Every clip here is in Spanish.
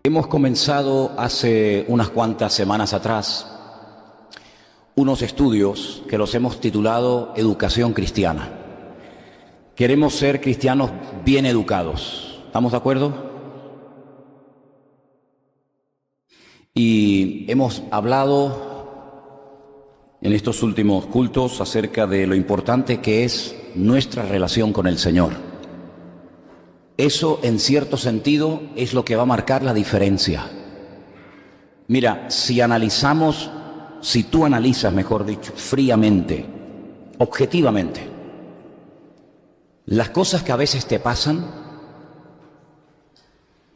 Hemos comenzado hace unas cuantas semanas atrás unos estudios que los hemos titulado Educación Cristiana. Queremos ser cristianos bien educados. ¿Estamos de acuerdo? Y hemos hablado en estos últimos cultos acerca de lo importante que es nuestra relación con el Señor. Eso, en cierto sentido, es lo que va a marcar la diferencia. Mira, si tú analizas, mejor dicho, fríamente, objetivamente, las cosas que a veces te pasan,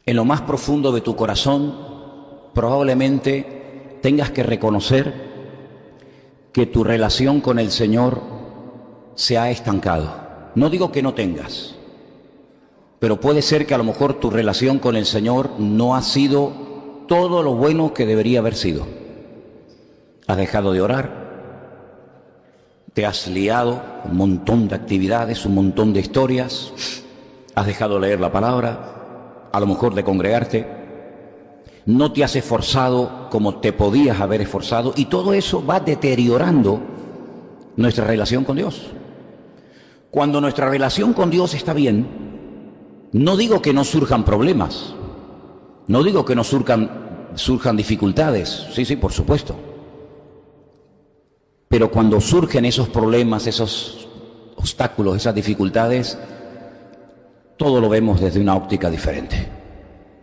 en lo más profundo de tu corazón, probablemente tengas que reconocer que tu relación con el Señor se ha estancado. No digo que no tengas, pero puede ser que a lo mejor tu relación con el Señor no ha sido todo lo bueno que debería haber sido. Has dejado de orar, te has liado un montón de actividades, un montón de historias, has dejado de leer la palabra, a lo mejor de congregarte, no te has esforzado como te podías haber esforzado, y todo eso va deteriorando nuestra relación con Dios. Cuando nuestra relación con Dios está bien, no digo que no surjan problemas, no digo que no surjan dificultades, sí, por supuesto. Pero cuando surgen esos problemas, esos obstáculos, esas dificultades, todo lo vemos desde una óptica diferente.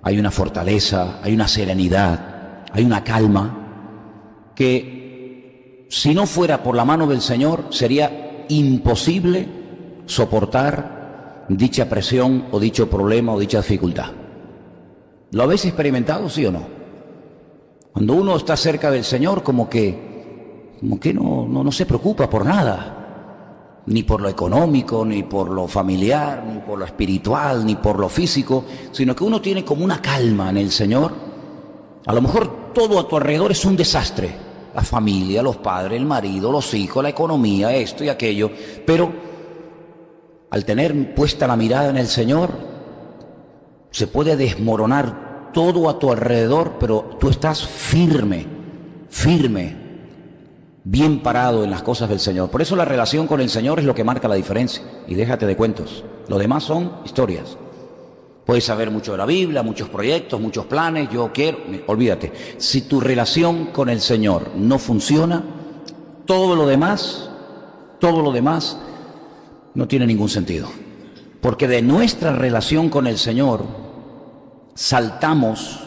Hay una fortaleza, hay una serenidad, hay una calma que, si no fuera por la mano del Señor, sería imposible soportar dicha presión o dicho problema o dicha dificultad. ¿Lo habéis experimentado, sí o no? Cuando uno está cerca del Señor, como que no se preocupa por nada, ni por lo económico, ni por lo familiar, ni por lo espiritual, ni por lo físico, sino que uno tiene como una calma en el Señor. A lo mejor todo a tu alrededor es un desastre, la familia, los padres, el marido, los hijos, la economía, esto y aquello, pero al tener puesta la mirada en el Señor, se puede desmoronar todo a tu alrededor, pero tú estás firme, bien parado en las cosas del Señor. Por eso la relación con el Señor es lo que marca la diferencia. Y déjate de cuentos, lo demás son historias. Puedes saber mucho de la Biblia, muchos proyectos, muchos planes, olvídate. Si tu relación con el Señor no funciona, todo lo demás no tiene ningún sentido, porque de nuestra relación con el Señor saltamos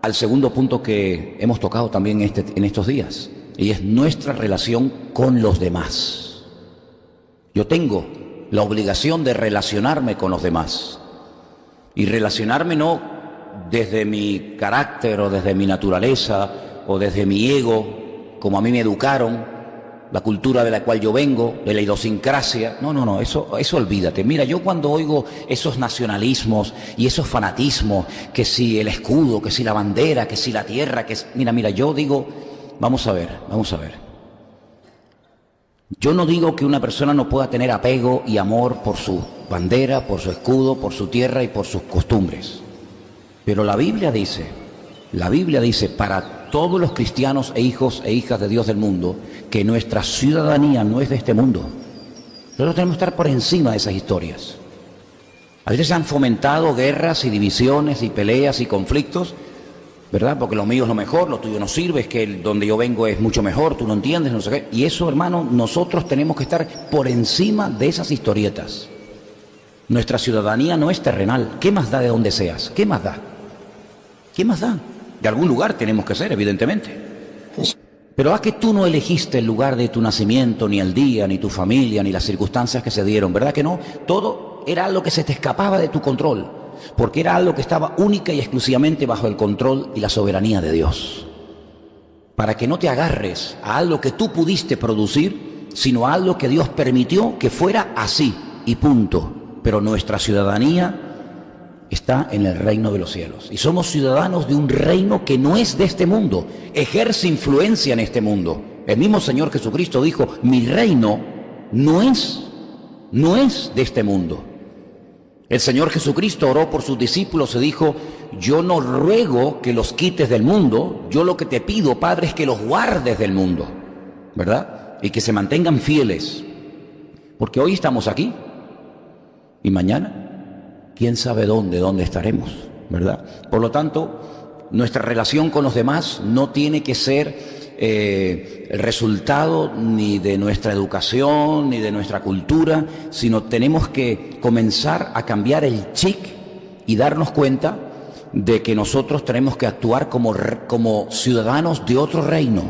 al segundo punto que hemos tocado también en estos días, y es nuestra relación con los demás. Yo tengo la obligación de relacionarme con los demás, y relacionarme no desde mi carácter o desde mi naturaleza o desde mi ego, como a mí me educaron, la cultura de la cual yo vengo, de la idiosincrasia. No, eso olvídate. Mira, yo cuando oigo esos nacionalismos y esos fanatismos, que si el escudo, que si la bandera, que si la tierra, mira, yo digo, vamos a ver. Yo no digo que una persona no pueda tener apego y amor por su bandera, por su escudo, por su tierra y por sus costumbres. Pero la Biblia dice, para todos los cristianos e hijos e hijas de Dios del mundo, que nuestra ciudadanía no es de este mundo. Nosotros tenemos que estar por encima de esas historias. A veces se han fomentado guerras y divisiones y peleas y conflictos, ¿verdad? Porque lo mío es lo mejor, lo tuyo no sirve, es que donde yo vengo es mucho mejor, tú no entiendes, no sé qué. Y eso, hermano, nosotros tenemos que estar por encima de esas historietas. Nuestra ciudadanía no es terrenal. ¿Qué más da de donde seas? ¿Qué más da? De algún lugar tenemos que ser, evidentemente. Pero ¿a que tú no elegiste el lugar de tu nacimiento, ni el día, ni tu familia, ni las circunstancias que se dieron? ¿Verdad que no? Todo era algo que se te escapaba de tu control, porque era algo que estaba única y exclusivamente bajo el control y la soberanía de Dios. Para que no te agarres a algo que tú pudiste producir, sino a algo que Dios permitió que fuera así, y punto. Pero nuestra ciudadanía está en el reino de los cielos. Y somos ciudadanos de un reino que no es de este mundo, ejerce influencia en este mundo. El mismo Señor Jesucristo dijo, mi reino no es de este mundo. El Señor Jesucristo oró por sus discípulos y dijo, yo no ruego que los quites del mundo, yo lo que te pido, Padre, es que los guardes del mundo, ¿verdad? Y que se mantengan fieles, porque hoy estamos aquí y mañana, quién sabe dónde estaremos, ¿verdad? Por lo tanto, nuestra relación con los demás no tiene que ser el resultado ni de nuestra educación ni de nuestra cultura, sino tenemos que comenzar a cambiar el chip y darnos cuenta de que nosotros tenemos que actuar como ciudadanos de otro reino,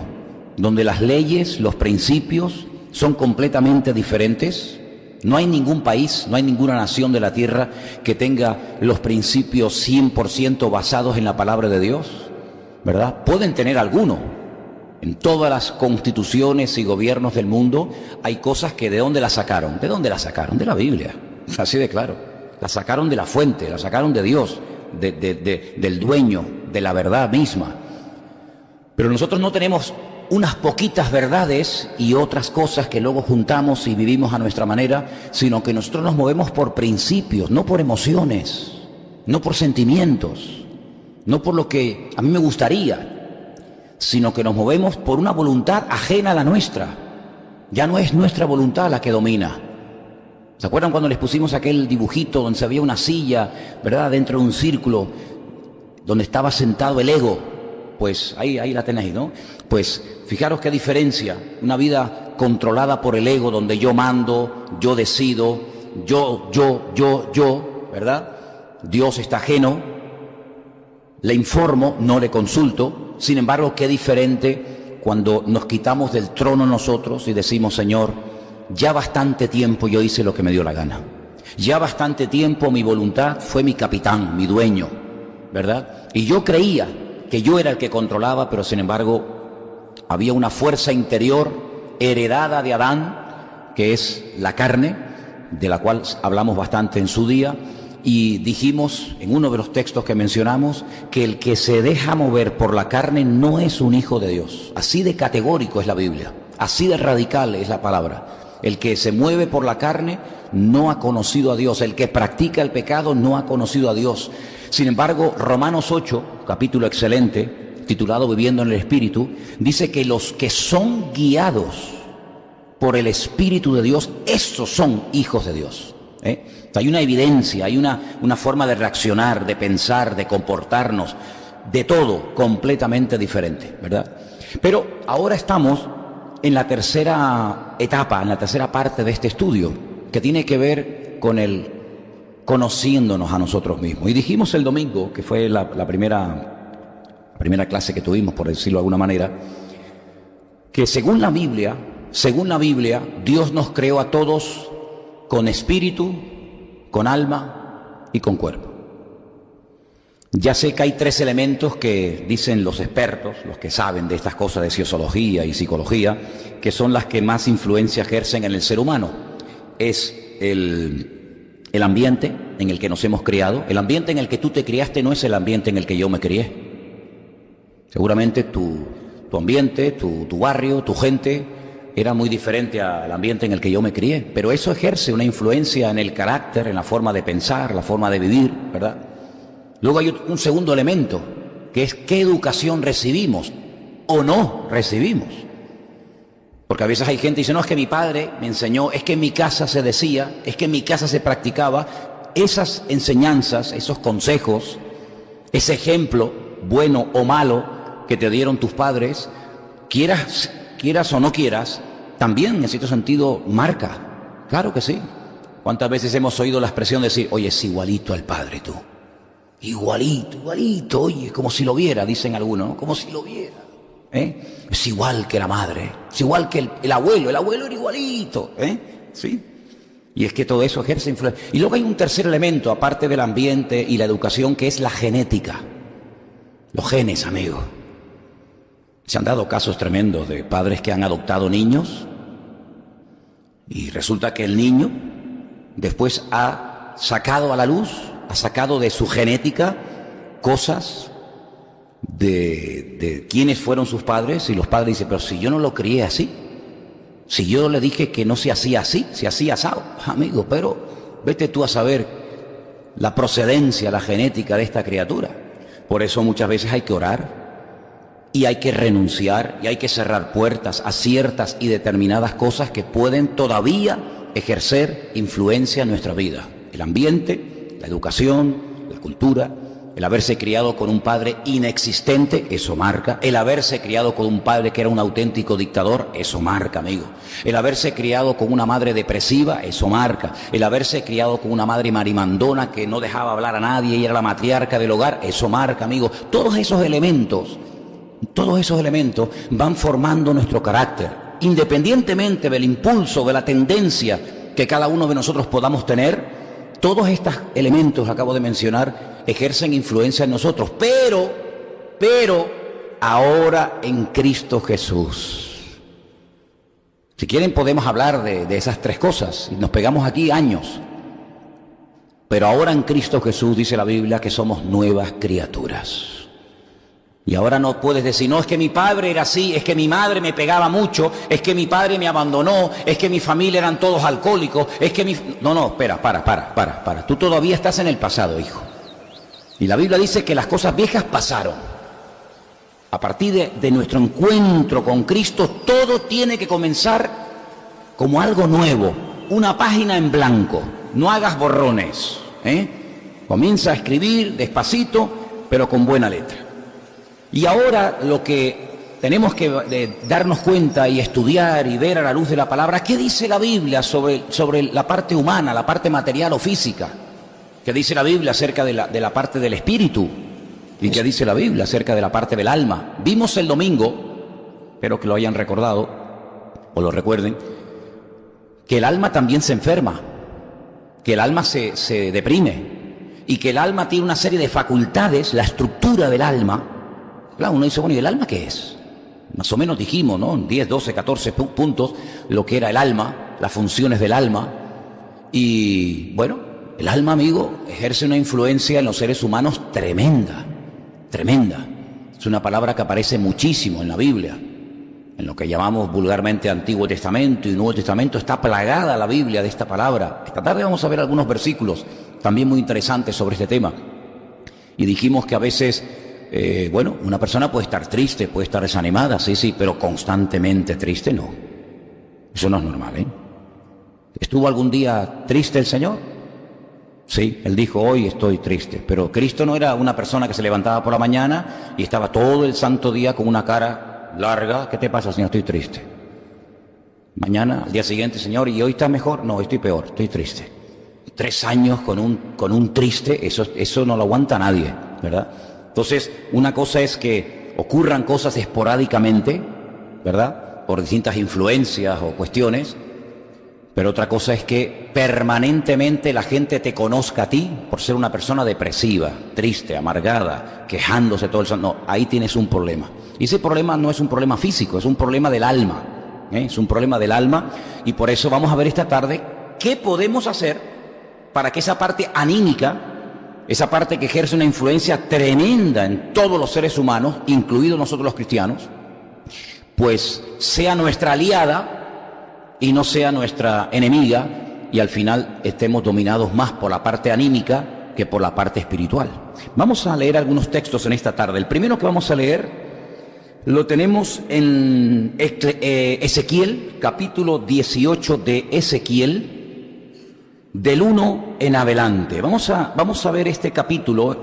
donde las leyes, los principios son completamente diferentes. No hay ningún país, no hay ninguna nación de la tierra que tenga los principios 100% basados en la palabra de Dios, ¿verdad? Pueden tener alguno. En todas las constituciones y gobiernos del mundo hay cosas que ¿de dónde las sacaron? ¿De dónde las sacaron? De la Biblia, así de claro. La sacaron de la fuente, la sacaron de Dios, del dueño, de la verdad misma. Pero nosotros no tenemos unas poquitas verdades y otras cosas que luego juntamos y vivimos a nuestra manera, sino que nosotros nos movemos por principios, no por emociones, no por sentimientos, no por lo que a mí me gustaría, sino que nos movemos por una voluntad ajena a la nuestra. Ya no es nuestra voluntad la que domina. ¿Se acuerdan cuando les pusimos aquel dibujito donde se veía una silla, ¿verdad?, dentro de un círculo donde estaba sentado el ego? Pues ahí la tenéis, ¿no? Pues fijaros qué diferencia, una vida controlada por el ego, donde yo mando, yo decido, yo, ¿verdad? Dios está ajeno, le informo, no le consulto. Sin embargo, qué diferente cuando nos quitamos del trono nosotros y decimos, Señor, ya bastante tiempo yo hice lo que me dio la gana. Ya bastante tiempo mi voluntad fue mi capitán, mi dueño, ¿verdad? Y yo creía que yo era el que controlaba, pero sin embargo había una fuerza interior heredada de Adán, que es la carne, de la cual hablamos bastante en su día, y dijimos en uno de los textos que mencionamos que el que se deja mover por la carne no es un hijo de Dios. Así de categórico es la Biblia, así de radical es la palabra. El que se mueve por la carne no ha conocido a Dios, el que practica el pecado no ha conocido a Dios. Sin embargo, Romanos 8, capítulo excelente, titulado Viviendo en el Espíritu, dice que los que son guiados por el Espíritu de Dios, estos son hijos de Dios. Hay una evidencia, hay una forma de reaccionar, de pensar, de comportarnos, de todo completamente diferente, ¿verdad? Pero ahora estamos en la tercera etapa, en la tercera parte de este estudio, que tiene que ver con el conociéndonos a nosotros mismos. Y dijimos el domingo, que fue la primera clase que tuvimos, por decirlo de alguna manera, que según la Biblia, Dios nos creó a todos con espíritu, con alma y con cuerpo. Ya sé que hay tres elementos que dicen los expertos, los que saben de estas cosas de sociología y psicología, que son las que más influencia ejercen en el ser humano. Es el ambiente en el que nos hemos criado. El ambiente en el que tú te criaste no es el ambiente en el que yo me crié. Seguramente tu ambiente, tu barrio, tu gente era muy diferente al ambiente en el que yo me crié, pero eso ejerce una influencia en el carácter, en la forma de pensar, la forma de vivir, ¿verdad? Luego hay un segundo elemento, que es qué educación recibimos o no recibimos. Porque a veces hay gente que dice, no, es que mi padre me enseñó, es que en mi casa se decía, es que en mi casa se practicaba. Esas enseñanzas, esos consejos, ese ejemplo, bueno o malo, que te dieron tus padres, quieras o no quieras, también en cierto sentido marca. Claro que sí. ¿Cuántas veces hemos oído la expresión decir, oye, es igualito al padre tú? Igualito, oye, como si lo viera, dicen algunos, ¿no? Como si lo viera. Es igual que la madre, es igual que el abuelo era igualito, ¿sí? Y es que todo eso ejerce influencia. Y luego hay un tercer elemento, aparte del ambiente y la educación, que es la genética. Los genes, amigos. Se han dado casos tremendos de padres que han adoptado niños y resulta que el niño después ha sacado a la luz, ha sacado de su genética cosas de quiénes fueron sus padres, y los padres dicen, pero si yo no lo crié así, si yo le dije que no se hacía así, se hacía asado, amigo, pero vete tú a saber la procedencia, la genética de esta criatura. Por eso muchas veces hay que orar y hay que renunciar y hay que cerrar puertas a ciertas y determinadas cosas que pueden todavía ejercer influencia en nuestra vida. El ambiente, la educación, la cultura, el haberse criado con un padre inexistente, eso marca. El haberse criado con un padre que era un auténtico dictador, eso marca, amigo. El haberse criado con una madre depresiva, eso marca. El haberse criado con una madre marimandona que no dejaba hablar a nadie y era la matriarca del hogar, eso marca, amigo. Todos esos elementos van formando nuestro carácter, independientemente del impulso, de la tendencia que cada uno de nosotros podamos tener. Todos estos elementos que acabo de mencionar ejercen influencia en nosotros, pero ahora en Cristo Jesús. Si quieren podemos hablar de esas tres cosas, y nos pegamos aquí años. Pero ahora en Cristo Jesús dice la Biblia que somos nuevas criaturas. Y ahora no puedes decir, no, es que mi padre era así, es que mi madre me pegaba mucho, es que mi padre me abandonó, es que mi familia eran todos alcohólicos, es que mi... No, espera, para. Tú todavía estás en el pasado, hijo. Y la Biblia dice que las cosas viejas pasaron. A partir de nuestro encuentro con Cristo, todo tiene que comenzar como algo nuevo, una página en blanco. No hagas borrones, Comienza a escribir despacito, pero con buena letra. Y ahora lo que tenemos que darnos cuenta y estudiar y ver a la luz de la palabra, ¿qué dice la Biblia sobre la parte humana, la parte material o física? ¿Qué dice la Biblia acerca de la parte del espíritu? ¿Y qué dice la Biblia acerca de la parte del alma? Vimos el domingo, espero que lo hayan recordado o lo recuerden, que el alma también se enferma, que el alma se deprime y que el alma tiene una serie de facultades, la estructura del alma. Claro, uno dice, bueno, ¿y el alma qué es? Más o menos dijimos, ¿no? 10, 12, 14 puntos lo que era el alma, las funciones del alma. Y bueno, el alma, amigo, ejerce una influencia en los seres humanos tremenda. Es una palabra que aparece muchísimo en la Biblia. En lo que llamamos vulgarmente Antiguo Testamento y Nuevo Testamento está plagada la Biblia de esta palabra. Esta tarde vamos a ver algunos versículos también muy interesantes sobre este tema. Y dijimos que a veces... una persona puede estar triste, puede estar desanimada, sí, pero constantemente triste, no. Eso no es normal, ¿Estuvo algún día triste el Señor? Sí, Él dijo, hoy estoy triste. Pero Cristo no era una persona que se levantaba por la mañana y estaba todo el santo día con una cara larga. ¿Qué te pasa, Señor? Estoy triste. Mañana, al día siguiente, Señor, ¿y hoy estás mejor? No, estoy peor, estoy triste. 3 años con un triste, eso no lo aguanta nadie, ¿verdad? Entonces, una cosa es que ocurran cosas esporádicamente, ¿verdad? Por distintas influencias o cuestiones, pero otra cosa es que permanentemente la gente te conozca a ti por ser una persona depresiva, triste, amargada, quejándose todo el santo. No, ahí tienes un problema. Y ese problema no es un problema físico, es un problema del alma, Es un problema del alma, y por eso vamos a ver esta tarde qué podemos hacer para que esa parte anímica, esa parte que ejerce una influencia tremenda en todos los seres humanos, incluidos nosotros los cristianos, pues sea nuestra aliada y no sea nuestra enemiga, y al final estemos dominados más por la parte anímica que por la parte espiritual. Vamos a leer algunos textos en esta tarde. El primero que vamos a leer lo tenemos en Ezequiel, capítulo 18 de Ezequiel, del 1 en adelante. Vamos a ver este capítulo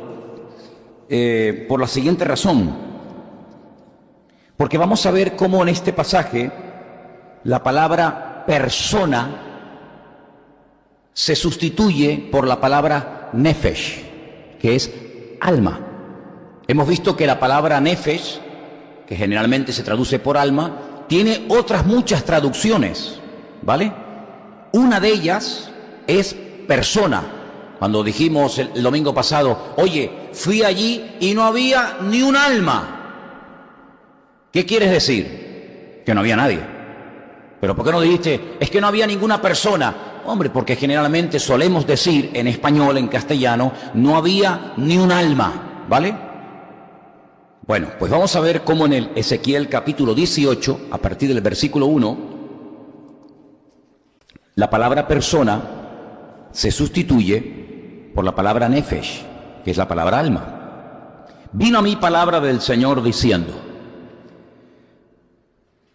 por la siguiente razón. Porque vamos a ver cómo en este pasaje la palabra persona se sustituye por la palabra nefesh, que es alma. Hemos visto que la palabra nefesh, que generalmente se traduce por alma, tiene otras muchas traducciones, ¿vale? Una de ellas es persona. Cuando dijimos el domingo pasado, oye, fui allí y no había ni un alma. ¿Qué quieres decir? Que no había nadie. ¿Pero por qué no dijiste, es que no había ninguna persona? Hombre, porque generalmente solemos decir en español, en castellano, no había ni un alma, ¿vale? Bueno, pues vamos a ver cómo en el Ezequiel capítulo 18, a partir del versículo 1, la palabra persona se sustituye por la palabra nefesh, que es la palabra alma. Vino a mí palabra del Señor diciendo: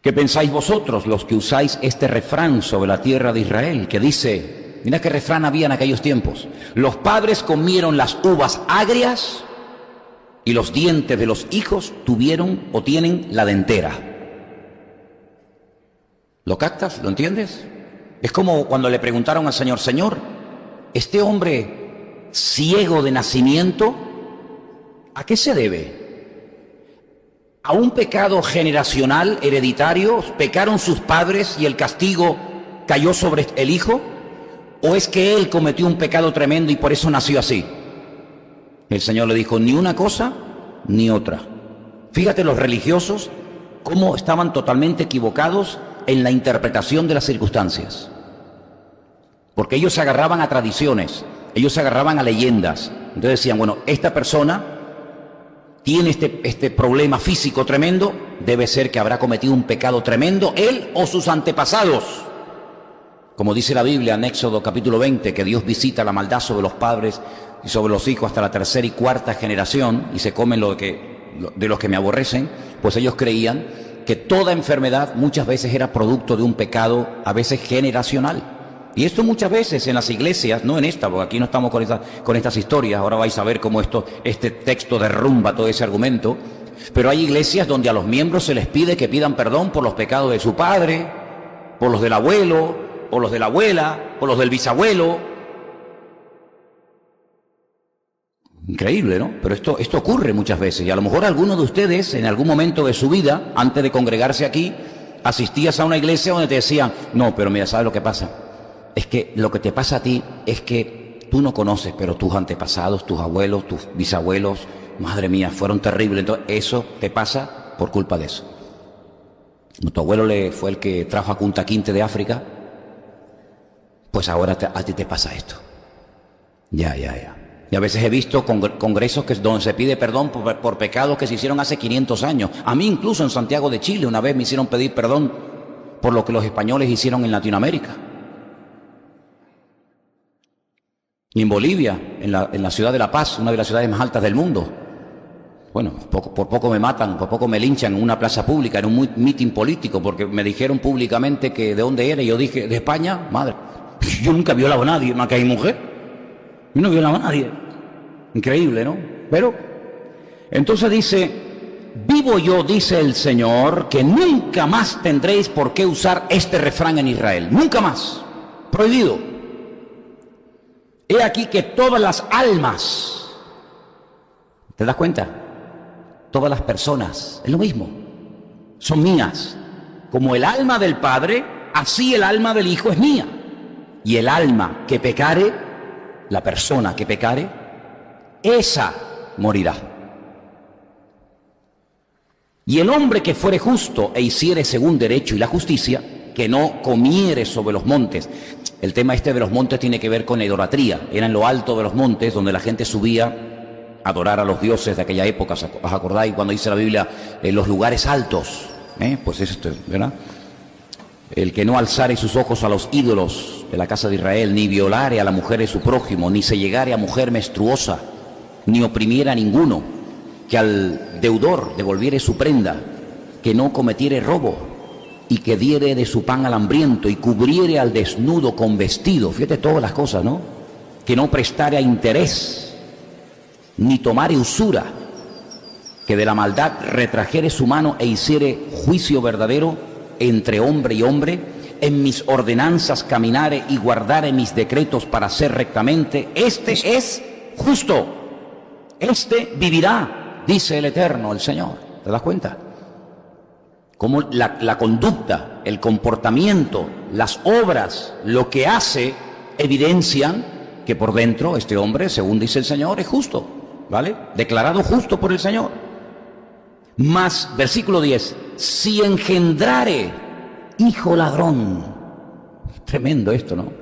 ¿qué pensáis vosotros los que usáis este refrán sobre la tierra de Israel? Que dice, mira qué refrán había en aquellos tiempos: los padres comieron las uvas agrias y los dientes de los hijos tuvieron o tienen la dentera. ¿Lo captas? ¿Lo entiendes? Es como cuando le preguntaron al Señor: Señor, este hombre ciego de nacimiento, ¿a qué se debe? ¿A un pecado generacional, hereditario? ¿Pecaron sus padres y el castigo cayó sobre el hijo? ¿O es que él cometió un pecado tremendo y por eso nació así? El Señor le dijo: ni una cosa ni otra. Fíjate los religiosos cómo estaban totalmente equivocados en la interpretación de las circunstancias. Porque ellos se agarraban a tradiciones, ellos se agarraban a leyendas. Entonces decían: bueno, esta persona tiene este problema físico tremendo, debe ser que habrá cometido un pecado tremendo, él o sus antepasados. Como dice la Biblia en Éxodo capítulo 20, que Dios visita la maldad sobre los padres y sobre los hijos hasta la tercera y cuarta generación, y se comen de los que me aborrecen. Pues ellos creían que toda enfermedad muchas veces era producto de un pecado, a veces generacional. Y esto muchas veces en las iglesias, no en esta, porque aquí no estamos con estas historias, ahora vais a ver cómo este texto derrumba todo ese argumento, pero hay iglesias donde a los miembros se les pide que pidan perdón por los pecados de su padre, por los del abuelo, por los de la abuela, por los del bisabuelo. Increíble, ¿no? Pero esto ocurre muchas veces, y a lo mejor alguno de ustedes en algún momento de su vida, antes de congregarse aquí, asistías a una iglesia donde te decían: no, pero mira, ¿sabes lo que pasa? Es que lo que te pasa a ti es que tú no conoces, pero tus antepasados, tus abuelos, tus bisabuelos, madre mía, fueron terribles. Entonces eso te pasa por culpa de eso. Tu abuelo fue el que trajo a Kunta Kinte de África, pues ahora a ti te pasa esto. Ya. Y a veces he visto congresos donde se pide perdón por pecados que se hicieron hace 500 años. A mí incluso en Santiago de Chile una vez me hicieron pedir perdón por lo que los españoles hicieron en Latinoamérica. Y en Bolivia, en la ciudad de La Paz, una de las ciudades más altas del mundo. Bueno, por poco me matan, por poco me linchan en una plaza pública, en un mitin político, porque me dijeron públicamente que de dónde era, y yo dije: de España. Madre, yo nunca he violado a nadie, más que a mi mujer. Yo no he violado a nadie. Increíble, ¿no? Pero, entonces dice: vivo yo, dice el Señor, que nunca más tendréis por qué usar este refrán en Israel. Nunca más. Prohibido. He aquí que todas las almas, ¿te das cuenta? Todas las personas, es lo mismo, son mías. Como el alma del Padre, así el alma del Hijo es mía. Y el alma que pecare, la persona que pecare, esa morirá. Y el hombre que fuere justo e hiciere según derecho y la justicia, que no comiere sobre los montes. El tema de los montes tiene que ver con la idolatría. Era en lo alto de los montes donde la gente subía a adorar a los dioses de aquella época. ¿Os acordáis cuando dice la Biblia los lugares altos? Pues es esto, ¿verdad? El que no alzare sus ojos a los ídolos de la casa de Israel, ni violare a la mujer de su prójimo, ni se llegare a mujer menstruosa, ni oprimiera a ninguno, que al deudor devolviere su prenda, que no cometiere robo, y que diere de su pan al hambriento, y cubriere al desnudo con vestido. Fíjate todas las cosas, ¿no? Que no prestare a interés, ni tomare usura, que de la maldad retrajere su mano e hiciere juicio verdadero entre hombre y hombre, en mis ordenanzas caminare y guardare mis decretos para hacer rectamente. Este es justo, este vivirá, dice el Eterno, el Señor. ¿Te das cuenta? Cómo la conducta, el comportamiento, las obras, lo que hace, evidencian que por dentro este hombre, según dice el Señor, es justo, ¿vale? Declarado justo por el Señor. Mas, versículo 10, si engendrare hijo ladrón. Tremendo esto, ¿no?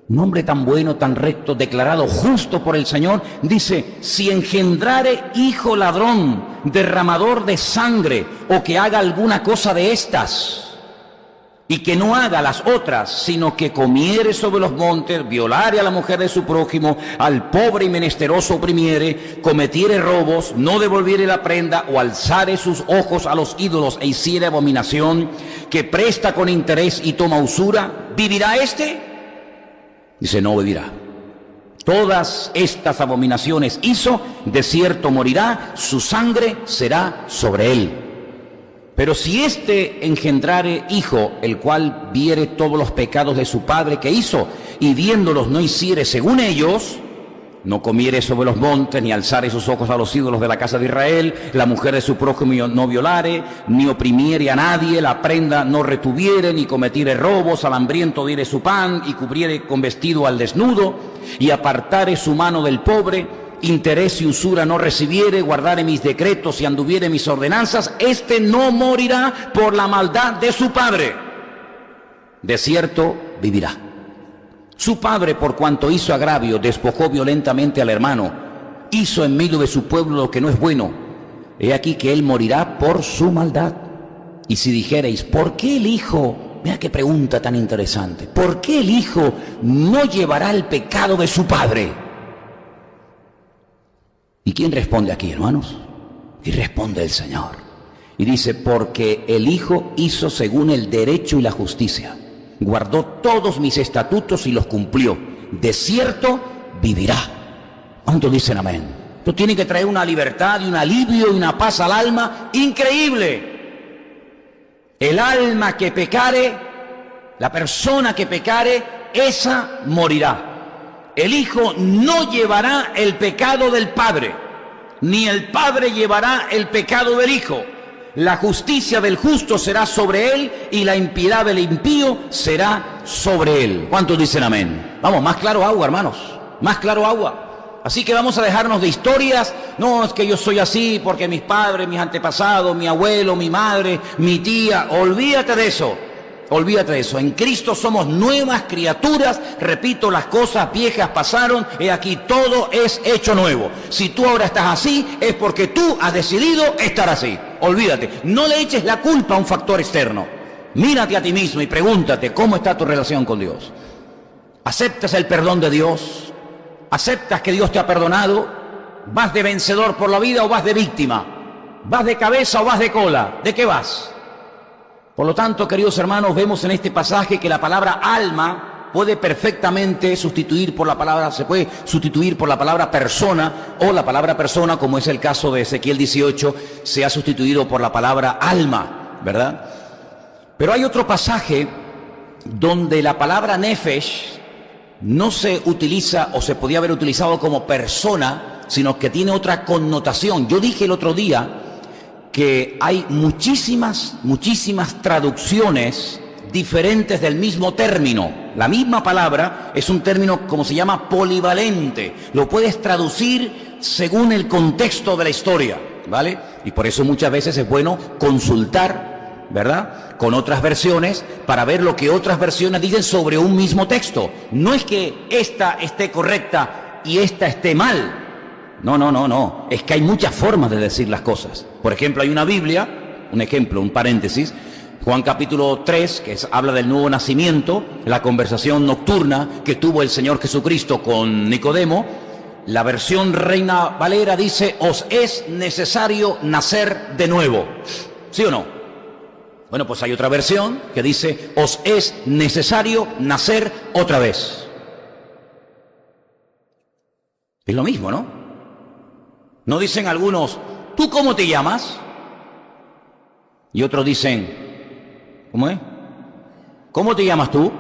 Un hombre tan bueno, tan recto, declarado justo por el Señor, dice: si engendrare hijo ladrón, derramador de sangre, o que haga alguna cosa de estas, y que no haga las otras, sino que comiere sobre los montes, violare a la mujer de su prójimo, al pobre y menesteroso oprimiere, cometiere robos, no devolviere la prenda, o alzare sus ojos a los ídolos e hiciere abominación, que presta con interés y toma usura, ¿vivirá éste? Dice, no vivirá. Todas estas abominaciones hizo, de cierto morirá, su sangre será sobre él. Pero si éste engendrare hijo, el cual viere todos los pecados de su padre que hizo, y viéndolos no hiciere según ellos, no comiere sobre los montes, ni alzare sus ojos a los ídolos de la casa de Israel, la mujer de su prójimo no violare, ni oprimiere a nadie, la prenda no retuviere, ni cometiere robos, al hambriento diere su pan, y cubriere con vestido al desnudo, y apartare su mano del pobre, interés y usura no recibiere, guardare mis decretos y anduviere mis ordenanzas, éste no morirá por la maldad de su padre. De cierto vivirá. Su padre, por cuanto hizo agravio, despojó violentamente al hermano, hizo en medio de su pueblo lo que no es bueno. He aquí que él morirá por su maldad. Y si dijereis, ¿por qué el hijo? Mira qué pregunta tan interesante. ¿Por qué el hijo no llevará el pecado de su padre? ¿Y quién responde aquí, hermanos? Y responde el Señor. Y dice, porque el Hijo hizo según el derecho y la justicia. Guardó todos mis estatutos y los cumplió. De cierto vivirá. ¿Cuántos dicen amén? Esto tiene que traer una libertad y un alivio y una paz al alma increíble. El alma que pecare, la persona que pecare, esa morirá. El Hijo no llevará el pecado del Padre, ni el Padre llevará el pecado del Hijo. La justicia del justo será sobre él, y la impiedad del impío será sobre él. ¿Cuántos dicen amén? Vamos, más claro agua, hermanos, más claro agua. Así que vamos a dejarnos de historias. No, es que yo soy así porque mis padres, mis antepasados, mi abuelo, mi madre, mi tía. Olvídate de eso. Olvídate de eso. En Cristo somos nuevas criaturas. Repito, las cosas viejas pasaron, y aquí todo es hecho nuevo. Si tú ahora estás así, es porque tú has decidido estar así. Olvídate. No le eches la culpa a un factor externo. Mírate a ti mismo y pregúntate cómo está tu relación con Dios. ¿Aceptas el perdón de Dios? ¿Aceptas que Dios te ha perdonado? ¿Vas de vencedor por la vida o vas de víctima? ¿Vas de cabeza o vas de cola? ¿De qué vas? Por lo tanto, queridos hermanos, vemos en este pasaje que la palabra alma puede perfectamente sustituir por la palabra, se puede sustituir por la palabra persona, o la palabra persona, como es el caso de Ezequiel 18, se ha sustituido por la palabra alma, ¿verdad? Pero hay otro pasaje donde la palabra nefesh no se utiliza, o se podía haber utilizado como persona, sino que tiene otra connotación. Yo dije el otro día que hay muchísimas traducciones diferentes del mismo término. La misma palabra es un término, como se llama, polivalente. Lo puedes traducir según el contexto de la historia, ¿vale? Y por eso muchas veces es bueno consultar, ¿verdad?, con otras versiones para ver lo que otras versiones dicen sobre un mismo texto. No es que esta esté correcta y esta esté mal. No. Es que hay muchas formas de decir las cosas. Por ejemplo, hay una Biblia, un ejemplo, un paréntesis, Juan capítulo 3, que habla del nuevo nacimiento, la conversación nocturna que tuvo el Señor Jesucristo con Nicodemo. La versión Reina Valera dice, os es necesario nacer de nuevo. ¿Sí o no? Bueno, pues hay otra versión que dice, os es necesario nacer otra vez. Es lo mismo, ¿no? ¿No dicen algunos, ¿tú cómo te llamas? Y otros dicen, ¿cómo es? ¿Cómo te llamas tú?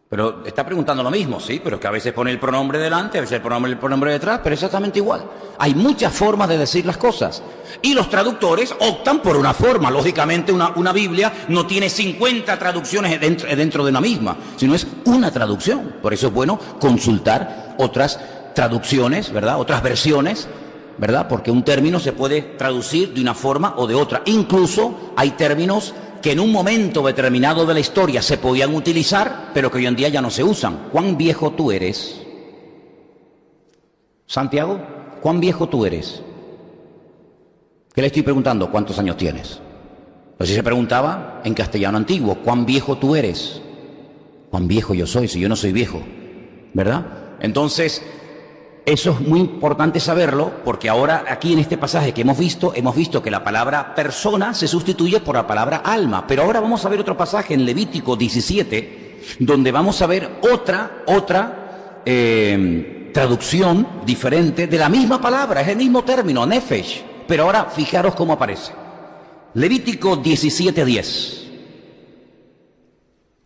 Pero está preguntando lo mismo, sí, pero es que a veces pone el pronombre delante, a veces el pronombre detrás, pero exactamente igual. Hay muchas formas de decir las cosas. Y los traductores optan por una forma. Lógicamente una Biblia no tiene 50 traducciones dentro de una misma, sino es una traducción. Por eso es bueno consultar otras traducciones, ¿verdad? Otras versiones, ¿verdad? Porque un término se puede traducir de una forma o de otra. Incluso hay términos que en un momento determinado de la historia se podían utilizar, pero que hoy en día ya no se usan. ¿Cuán viejo tú eres? Santiago, ¿cuán viejo tú eres? ¿Qué le estoy preguntando? ¿Cuántos años tienes? Así se preguntaba en castellano antiguo, ¿cuán viejo tú eres? ¿Cuán viejo yo soy si yo no soy viejo? ¿Verdad? Entonces, eso es muy importante saberlo, porque ahora aquí en este pasaje que hemos visto que la palabra persona se sustituye por la palabra alma. Pero ahora vamos a ver otro pasaje en Levítico 17, donde vamos a ver otra traducción diferente de la misma palabra, es el mismo término, nefesh. Pero ahora fijaros cómo aparece. Levítico 17:10.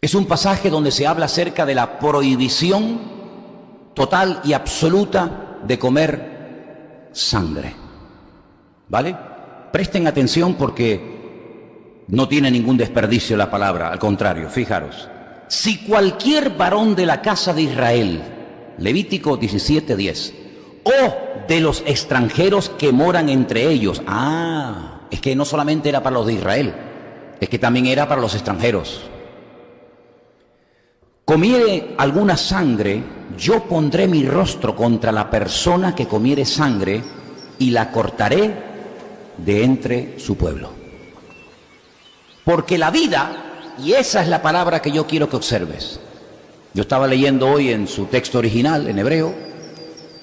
Es un pasaje donde se habla acerca de la prohibición total y absoluta de comer sangre. ¿Vale? Presten atención porque no tiene ningún desperdicio la palabra, al contrario, fijaros. Si cualquier varón de la casa de Israel, Levítico 17:10, o de los extranjeros que moran entre ellos, es que no solamente era para los de Israel, es que también era para los extranjeros, comiere alguna sangre, yo pondré mi rostro contra la persona que comiere sangre y la cortaré de entre su pueblo. Porque la vida, y esa es la palabra que yo quiero que observes. Yo estaba leyendo hoy en su texto original, en hebreo,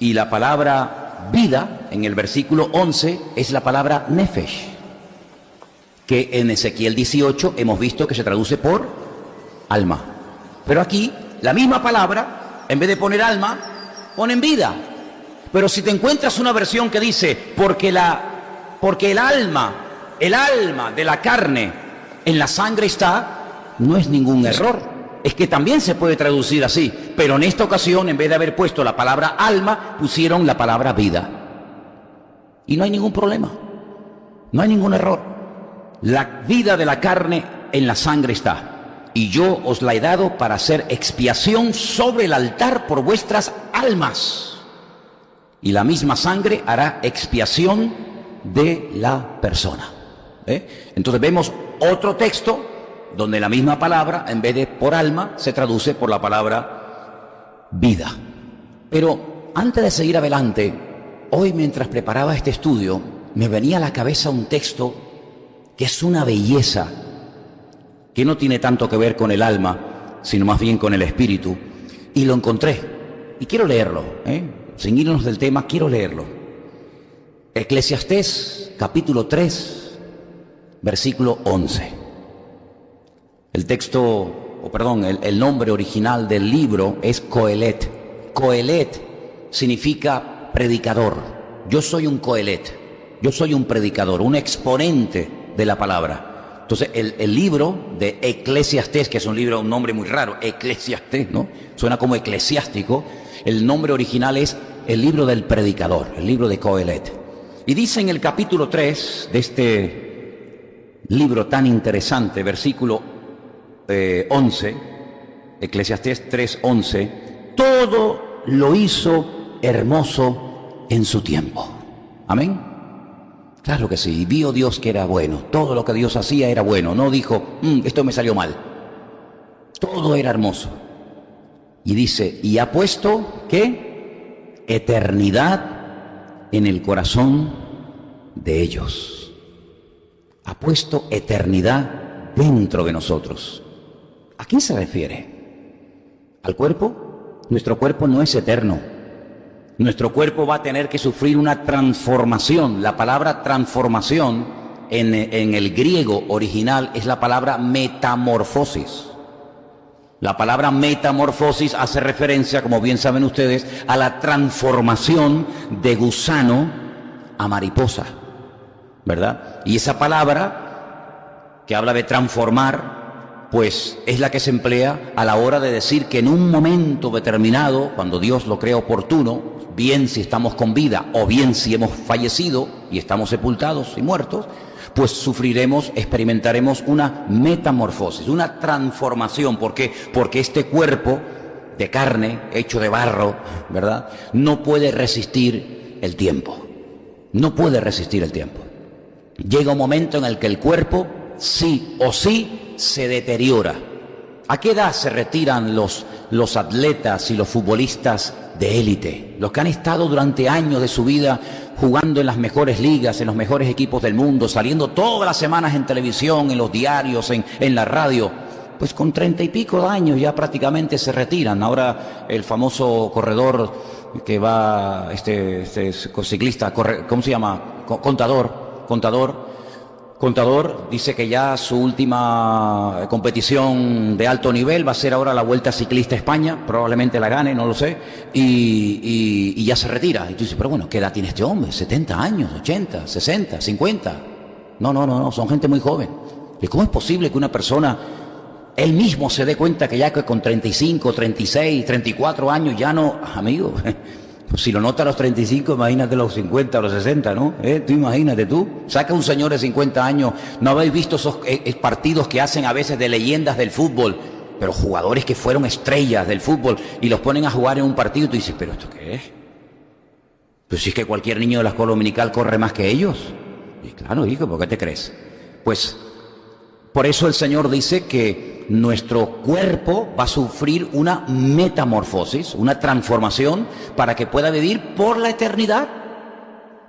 y la palabra vida, en el versículo 11, es la palabra nefesh, que en Ezequiel 18 hemos visto que se traduce por alma. Pero aquí, la misma palabra, en vez de poner alma, ponen vida. Pero si te encuentras una versión que dice, porque el alma de la carne en la sangre está, no es ningún error. Es que también se puede traducir así, pero en esta ocasión, en vez de haber puesto la palabra alma, pusieron la palabra vida. Y no hay ningún problema, no hay ningún error. La vida de la carne en la sangre está, y yo os la he dado para hacer expiación sobre el altar por vuestras almas. Y la misma sangre hará expiación de la persona. Entonces vemos otro texto donde la misma palabra, en vez de por alma, se traduce por la palabra vida. Pero antes de seguir adelante, hoy mientras preparaba este estudio, me venía a la cabeza un texto que es una belleza, que no tiene tanto que ver con el alma, sino más bien con el espíritu, y lo encontré, y quiero leerlo, sin irnos del tema, quiero leerlo. Eclesiastés, capítulo 3, versículo 11. El nombre original del libro es Coelet. Coelet significa predicador. Yo soy un Coelet, yo soy un predicador, un exponente de la palabra. Entonces el libro de Eclesiastés, que es un nombre muy raro, Eclesiastés, ¿no? Suena como eclesiástico. El nombre original es el libro del predicador, el libro de Coelet. Y dice en el capítulo 3 de este libro tan interesante, versículo 11, Eclesiastés 3:11, todo lo hizo hermoso en su tiempo. Amén. Claro que sí, vio Dios que era bueno, todo lo que Dios hacía era bueno, no dijo, esto me salió mal, todo era hermoso. Y dice, y ha puesto, ¿qué? Eternidad en el corazón de ellos. Ha puesto eternidad dentro de nosotros. ¿A quién se refiere? ¿Al cuerpo? Nuestro cuerpo no es eterno. Nuestro cuerpo va a tener que sufrir una transformación. La palabra transformación en el griego original es la palabra metamorfosis. La palabra metamorfosis hace referencia, como bien saben ustedes, a la transformación de gusano a mariposa, ¿verdad? Y esa palabra que habla de transformar, pues es la que se emplea a la hora de decir que en un momento determinado, cuando Dios lo crea oportuno, bien si estamos con vida o bien si hemos fallecido y estamos sepultados y muertos, pues experimentaremos una metamorfosis, una transformación. ¿Por qué? Porque este cuerpo de carne, hecho de barro, ¿verdad?, no puede resistir el tiempo. No puede resistir el tiempo. Llega un momento en el que el cuerpo, sí o sí, se deteriora. ¿A qué edad se retiran los atletas y los futbolistas de élite, los que han estado durante años de su vida jugando en las mejores ligas, en los mejores equipos del mundo, saliendo todas las semanas en televisión, en los diarios, en la radio, pues con 30 y pico de años ya prácticamente se retiran. Ahora el famoso corredor que va, este ciclista, ¿cómo se llama? Contador dice que ya su última competición de alto nivel va a ser ahora la Vuelta Ciclista España, probablemente la gane, no lo sé, y ya se retira. Y tú dices, pero bueno, ¿qué edad tiene este hombre? ¿70 años, 80, 60, 50? No, son gente muy joven. ¿Y cómo es posible que una persona, él mismo se dé cuenta que ya que con 35, 36, 34 años ya no, amigo? Pues si lo nota a los 35, imagínate los 50 o los 60, ¿no? Tú imagínate tú. Saca un señor de 50 años. ¿No habéis visto esos partidos que hacen a veces de leyendas del fútbol? Pero jugadores que fueron estrellas del fútbol y los ponen a jugar en un partido y tú dices, ¿pero esto qué es? Pues si es que cualquier niño de la escuela dominical corre más que ellos. Y claro, hijo, ¿por qué te crees? Pues por eso el Señor dice que nuestro cuerpo va a sufrir una metamorfosis, una transformación para que pueda vivir por la eternidad.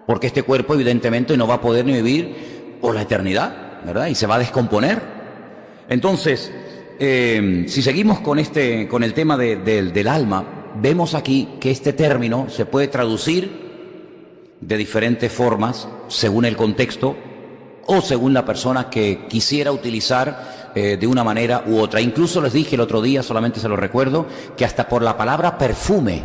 Porque este cuerpo evidentemente no va a poder ni vivir por la eternidad, ¿verdad? Y se va a descomponer. Entonces, si seguimos con el tema del alma, vemos aquí que este término se puede traducir de diferentes formas según el contexto o según la persona que quisiera utilizar de una manera u otra. Incluso les dije el otro día, solamente se lo recuerdo, que hasta por la palabra perfume,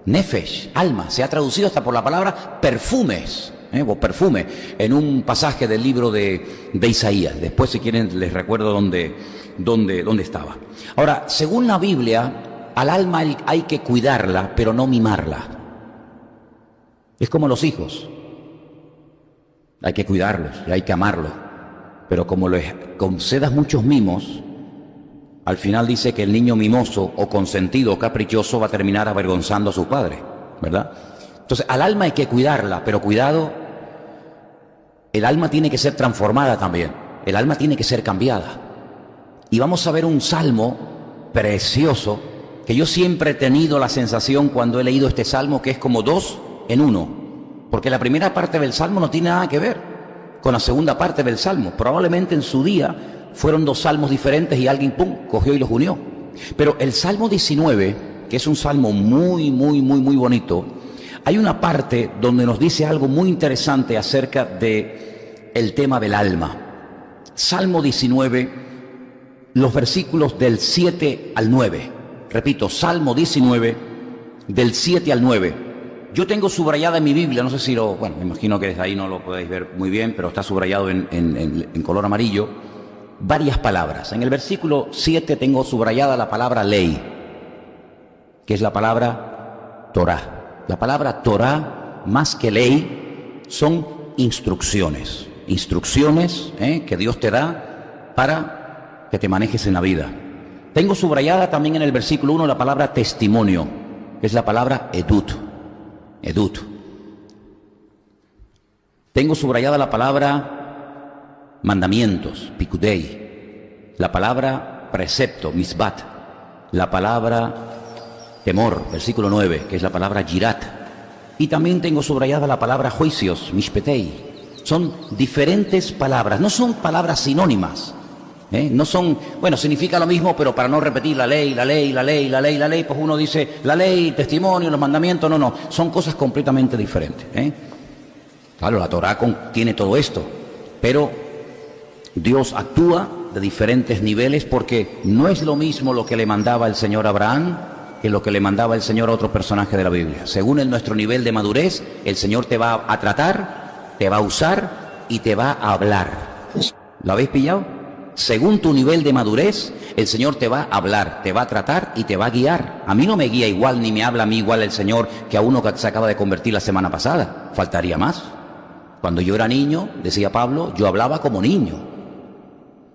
nefesh, alma, se ha traducido hasta por la palabra perfumes, o perfume, en un pasaje del libro de Isaías. Después, si quieren, les recuerdo dónde estaba. Ahora, según la Biblia, al alma hay que cuidarla, pero no mimarla. Es como los hijos. Hay que cuidarlos y hay que amarlos. Pero como les concedas muchos mimos, al final dice que el niño mimoso o consentido o caprichoso va a terminar avergonzando a su padre, ¿verdad? Entonces, al alma hay que cuidarla, pero cuidado, el alma tiene que ser transformada también. El alma tiene que ser cambiada. Y vamos a ver un salmo precioso que yo siempre he tenido la sensación cuando he leído este salmo que es como dos en uno. Porque la primera parte del salmo no tiene nada que ver con la segunda parte del salmo. Probablemente en su día fueron dos salmos diferentes y alguien, cogió y los unió. Pero el Salmo 19, que es un salmo muy bonito, hay una parte donde nos dice algo muy interesante acerca del tema del alma. Salmo 19, los versículos del 7 al 9. Repito, Salmo 19, del 7 al 9. Yo tengo subrayada en mi Biblia, no sé si bueno, me imagino que desde ahí no lo podéis ver muy bien, pero está subrayado en color amarillo, varias palabras. En el versículo 7 tengo subrayada la palabra ley, que es la palabra Torah. La palabra Torah, más que ley, son instrucciones. Instrucciones que Dios te da para que te manejes en la vida. Tengo subrayada también en el versículo 1 la palabra testimonio, que es la palabra edut. Tengo subrayada la palabra mandamientos, pikudei, la palabra precepto, misbat, la palabra temor, versículo 9, que es la palabra yirat, y también tengo subrayada la palabra juicios, mishpetei. Son diferentes palabras, no son palabras sinónimas. No son, bueno, significa lo mismo, pero para no repetir la ley, pues uno dice la ley, testimonio, los mandamientos, no, son cosas completamente diferentes. Claro, la Torá contiene todo esto, pero Dios actúa de diferentes niveles porque no es lo mismo lo que le mandaba el Señor a Abraham que lo que le mandaba el Señor a otro personaje de la Biblia. Según nuestro nivel de madurez, el Señor te va a tratar, te va a usar y te va a hablar. ¿Lo habéis pillado? Según tu nivel de madurez, el Señor te va a hablar, te va a tratar y te va a guiar. A mí no me guía igual ni me habla a mí igual el Señor que a uno que se acaba de convertir la semana pasada. Faltaría más. Cuando yo era niño, decía Pablo, yo hablaba como niño,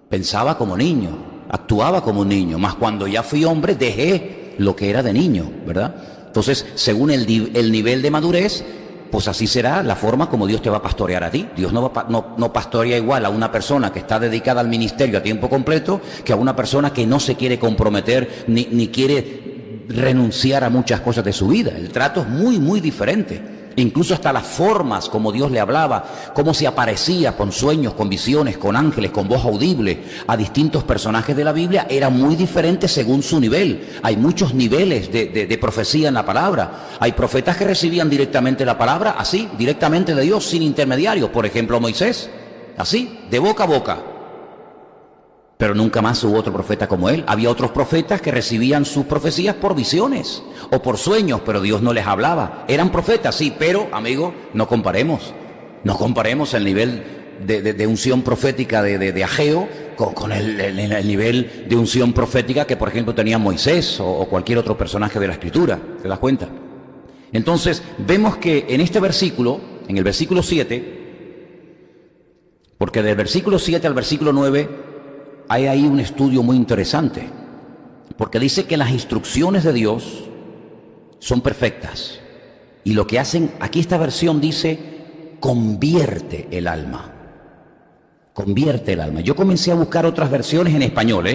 pensaba como niño, actuaba como un niño. Mas cuando ya fui hombre, dejé lo que era de niño, ¿verdad? Entonces, según el nivel de madurez, pues así será la forma como Dios te va a pastorear a ti. Dios no pastorea igual a una persona que está dedicada al ministerio a tiempo completo que a una persona que no se quiere comprometer ni quiere renunciar a muchas cosas de su vida. El trato es muy, muy diferente. Incluso hasta las formas como Dios le hablaba, cómo se aparecía con sueños, con visiones, con ángeles, con voz audible a distintos personajes de la Biblia, era muy diferente según su nivel. Hay muchos niveles de profecía en la palabra. Hay profetas que recibían directamente la palabra, así, directamente de Dios, sin intermediarios. Por ejemplo, Moisés, así, de boca a boca. Pero nunca más hubo otro profeta como él. Había otros profetas que recibían sus profecías por visiones o por sueños, pero Dios no les hablaba. Eran profetas, sí, pero, amigo, no comparemos. No comparemos el nivel de unción profética de Ageo con el nivel de unción profética que, por ejemplo, tenía Moisés o cualquier otro personaje de la Escritura. ¿Te das cuenta? Entonces, vemos que en este versículo, en el versículo 7, porque del versículo 7 al versículo 9, hay ahí un estudio muy interesante, porque dice que las instrucciones de Dios son perfectas, y lo que hacen, aquí esta versión dice, convierte el alma. Convierte el alma. Yo comencé a buscar otras versiones en español,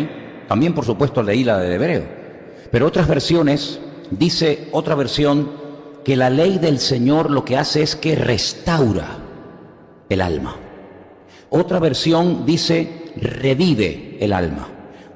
también por supuesto leí la de hebreo, pero otras versiones, dice otra versión, que la ley del Señor lo que hace es que restaura el alma. Otra versión dice revive el alma.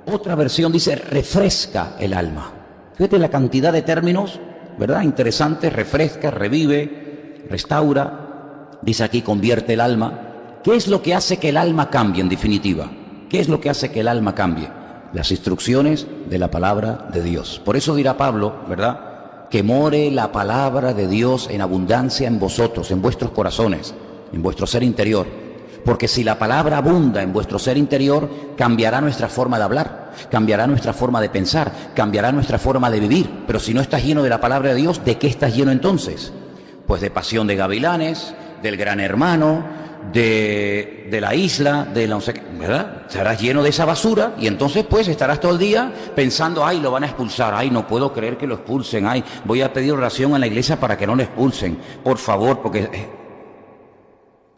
Otra versión dice refresca el alma. Fíjate la cantidad de términos, ¿verdad? Interesante, refresca, revive, restaura. Dice aquí convierte el alma. ¿Qué es lo que hace que el alma cambie en definitiva? ¿Qué es lo que hace que el alma cambie? Las instrucciones de la palabra de Dios. Por eso dirá Pablo, ¿verdad? Que more la palabra de Dios en abundancia en vosotros, en vuestros corazones, en vuestro ser interior. Porque si la palabra abunda en vuestro ser interior, cambiará nuestra forma de hablar, cambiará nuestra forma de pensar, cambiará nuestra forma de vivir. Pero si no estás lleno de la palabra de Dios, ¿de qué estás lleno entonces? Pues de pasión de gavilanes, del gran hermano, de la isla, de la no sé qué, ¿verdad? Estarás lleno de esa basura y entonces pues estarás todo el día pensando, ay, lo van a expulsar, ay, no puedo creer que lo expulsen, ay, voy a pedir oración a la iglesia para que no lo expulsen, por favor, porque...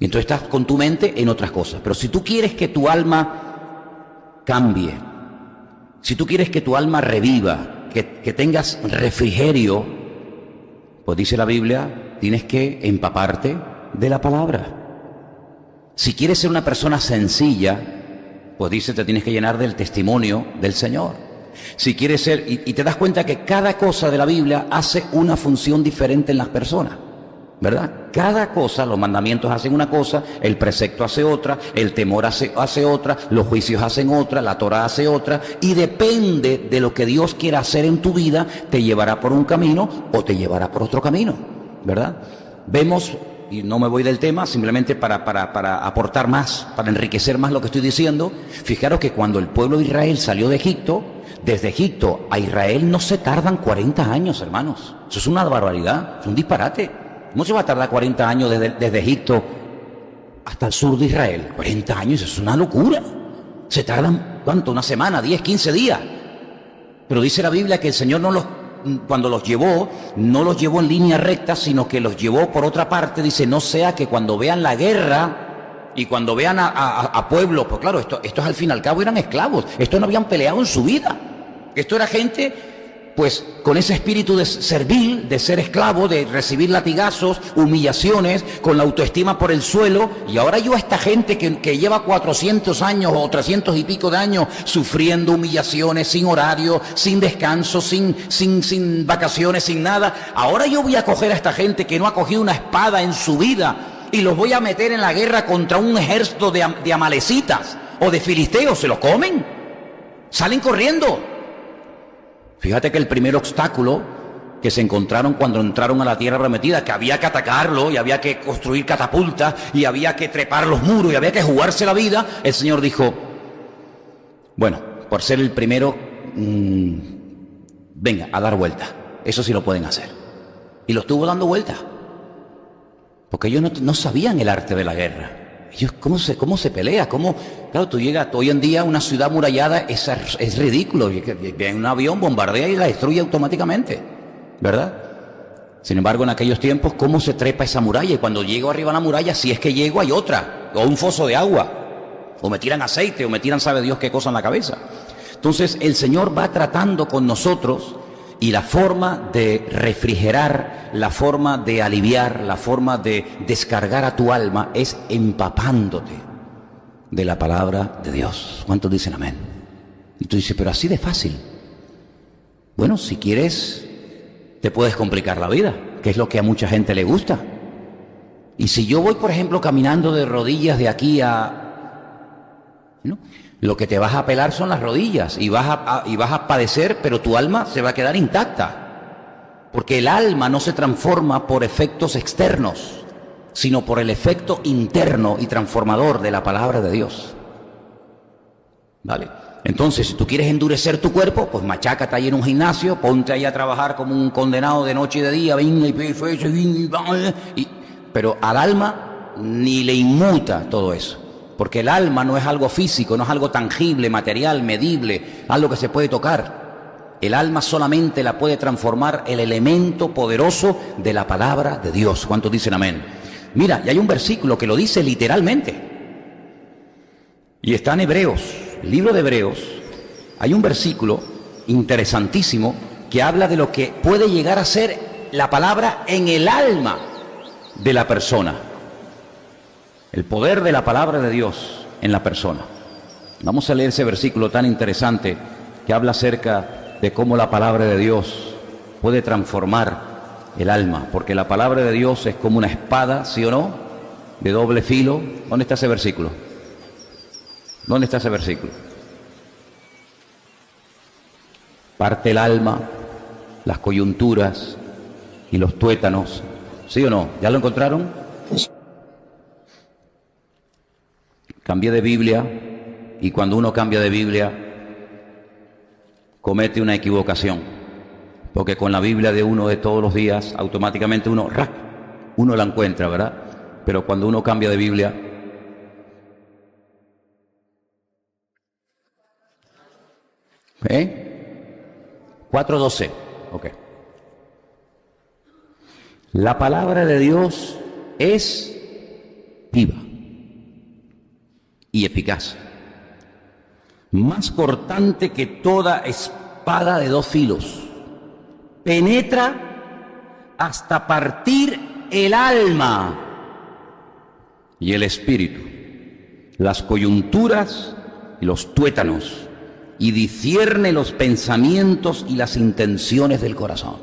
Y entonces estás con tu mente en otras cosas. Pero si tú quieres que tu alma cambie, si tú quieres que tu alma reviva, que tengas refrigerio, pues dice la Biblia, tienes que empaparte de la palabra. Si quieres ser una persona sencilla, pues dice, te tienes que llenar del testimonio del Señor. Si quieres ser, y te das cuenta que cada cosa de la Biblia hace una función diferente en las personas, ¿verdad? Cada cosa, los mandamientos hacen una cosa, el precepto hace otra, el temor hace otra, los juicios hacen otra, la Torah hace otra, y depende de lo que Dios quiera hacer en tu vida, te llevará por un camino o te llevará por otro camino, ¿verdad? Vemos, y no me voy del tema, simplemente para aportar más, para enriquecer más lo que estoy diciendo, fijaros que cuando el pueblo de Israel salió de Egipto, desde Egipto a Israel no se tardan 40 años, hermanos. Eso es una barbaridad, es un disparate. ¿Cómo se va a tardar 40 años desde Egipto hasta el sur de Israel? 40 años, eso es una locura. Se tardan, ¿cuánto? Una semana, 10, 15 días. Pero dice la Biblia que el Señor cuando los llevó, no los llevó en línea recta, sino que los llevó por otra parte. Dice, no sea que cuando vean la guerra y cuando vean a pueblos, pues claro, estos al fin y al cabo eran esclavos. Estos no habían peleado en su vida. Esto era gente... pues con ese espíritu de servil, de ser esclavo, de recibir latigazos, humillaciones, con la autoestima por el suelo, y ahora yo a esta gente que lleva 400 años o 300 y pico de años sufriendo humillaciones, sin horario, sin descanso, sin vacaciones, sin nada, ahora yo voy a coger a esta gente que no ha cogido una espada en su vida y los voy a meter en la guerra contra un ejército de amalecitas o de filisteos, se los comen, salen corriendo. Fíjate que el primer obstáculo que se encontraron cuando entraron a la tierra prometida, que había que atacarlo y había que construir catapultas y había que trepar los muros y había que jugarse la vida, el Señor dijo, bueno, por ser el primero, venga, a dar vuelta. Eso sí lo pueden hacer. Y lo estuvo dando vuelta. Porque ellos no sabían el arte de la guerra. Ellos, ¿cómo se pelea? Claro, tú llegas hoy en día a una ciudad murallada, es ridículo. Viene un avión, bombardea y la destruye automáticamente, ¿verdad? Sin embargo, en aquellos tiempos, ¿cómo se trepa esa muralla? Y cuando llego arriba a la muralla, si es que llego, hay otra, o un foso de agua, o me tiran aceite, o me tiran sabe Dios qué cosa en la cabeza. Entonces, el Señor va tratando con nosotros Y la forma de refrigerar, la forma de aliviar, la forma de descargar a tu alma es empapándote de la palabra de Dios. ¿Cuántos dicen amén? Y tú dices, pero así de fácil. Bueno, si quieres, te puedes complicar la vida, que es lo que a mucha gente le gusta. Y si yo voy, por ejemplo, caminando de rodillas de aquí ¿no? Lo que te vas a pelar son las rodillas y vas a padecer, pero tu alma se va a quedar intacta. Porque el alma no se transforma por efectos externos, sino por el efecto interno y transformador de la palabra de Dios. ¿Vale? Entonces, si tú quieres endurecer tu cuerpo, pues machácate ahí en un gimnasio, ponte ahí a trabajar como un condenado de noche y de día, pero al alma ni le inmuta todo eso. Porque el alma no es algo físico, no es algo tangible, material, medible, algo que se puede tocar. El alma solamente la puede transformar el elemento poderoso de la palabra de Dios. ¿Cuántos dicen amén? Mira, y hay un versículo que lo dice literalmente. Y está en Hebreos, el libro de Hebreos. Hay un versículo interesantísimo que habla de lo que puede llegar a ser la palabra en el alma de la persona. El poder de la palabra de Dios en la persona. Vamos a leer ese versículo tan interesante que habla acerca de cómo la palabra de Dios puede transformar el alma, porque la palabra de Dios es como una espada, ¿sí o no?, de doble filo. ¿Dónde está ese versículo? ¿Dónde está ese versículo? Parte el alma, las coyunturas y los tuétanos, ¿sí o no? ¿Ya lo encontraron? Cambié de Biblia, y cuando uno cambia de Biblia comete una equivocación, porque con la Biblia de uno de todos los días automáticamente uno la encuentra, ¿verdad? Pero cuando uno cambia de Biblia, ¿eh? 4:12, ok. La palabra de Dios es viva y eficaz, más cortante que toda espada de dos filos, penetra hasta partir el alma y el espíritu, las coyunturas y los tuétanos, y discierne los pensamientos y las intenciones del corazón.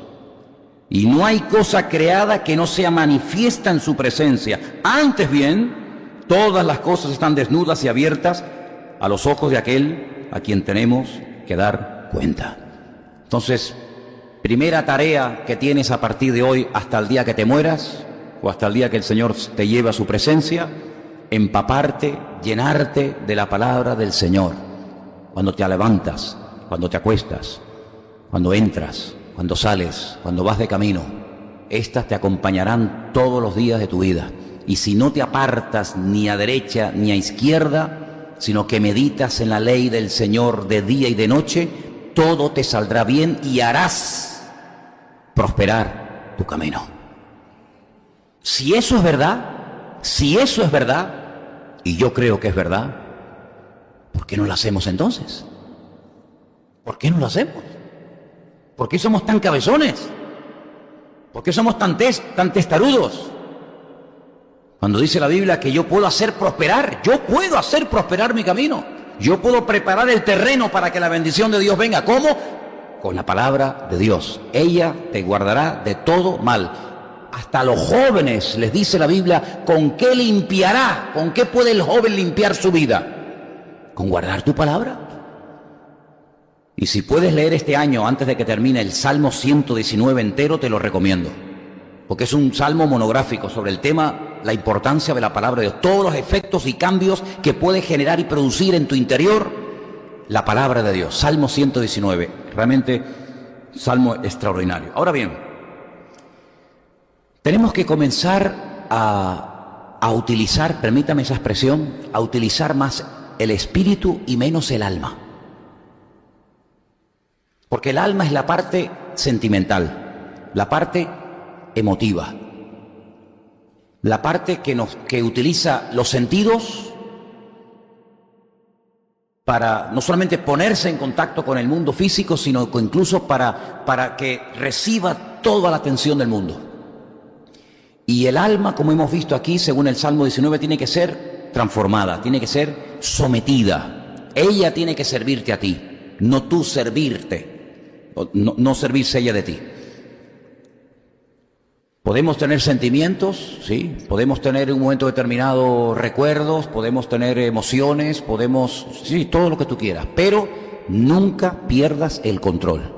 Y no hay cosa creada que no sea manifiesta en su presencia. Antes bien, todas las cosas están desnudas y abiertas a los ojos de aquel a quien tenemos que dar cuenta. Entonces, primera tarea que tienes a partir de hoy hasta el día que te mueras, o hasta el día que el Señor te lleve a su presencia, empaparte, llenarte de la palabra del Señor. Cuando te levantas, cuando te acuestas, cuando entras, cuando sales, cuando vas de camino, estas te acompañarán todos los días de tu vida. Y si no te apartas ni a derecha ni a izquierda, sino que meditas en la ley del Señor de día y de noche, todo te saldrá bien y harás prosperar tu camino. Si eso es verdad, y yo creo que es verdad, ¿por qué no lo hacemos entonces? ¿Por qué no lo hacemos? ¿Por qué somos tan cabezones? ¿Por qué somos tan testarudos? Cuando dice la Biblia que yo puedo hacer prosperar mi camino. Yo puedo preparar el terreno para que la bendición de Dios venga. ¿Cómo? Con la palabra de Dios. Ella te guardará de todo mal. Hasta a los jóvenes les dice la Biblia, ¿con qué limpiará? ¿Con qué puede el joven limpiar su vida? Con guardar tu palabra. Y si puedes leer este año, antes de que termine, el Salmo 119 entero, te lo recomiendo. Porque es un salmo monográfico sobre el tema, la importancia de la palabra de Dios, todos los efectos y cambios que puede generar y producir en tu interior la palabra de Dios. Salmo 119, realmente salmo extraordinario. Ahora bien, tenemos que comenzar a utilizar, permítame esa expresión, a utilizar más el espíritu y menos el alma. Porque el alma es la parte sentimental, la parte emotiva, la parte que utiliza los sentidos para no solamente ponerse en contacto con el mundo físico, sino incluso para que reciba toda la atención del mundo. Y el alma, como hemos visto aquí, según el Salmo 19, tiene que ser transformada, tiene que ser sometida. Ella tiene que servirte a ti, no tú servirte, no servirse ella de ti. Podemos tener sentimientos, sí, podemos tener en un momento determinado recuerdos, podemos tener emociones, sí, todo lo que tú quieras, pero nunca pierdas el control.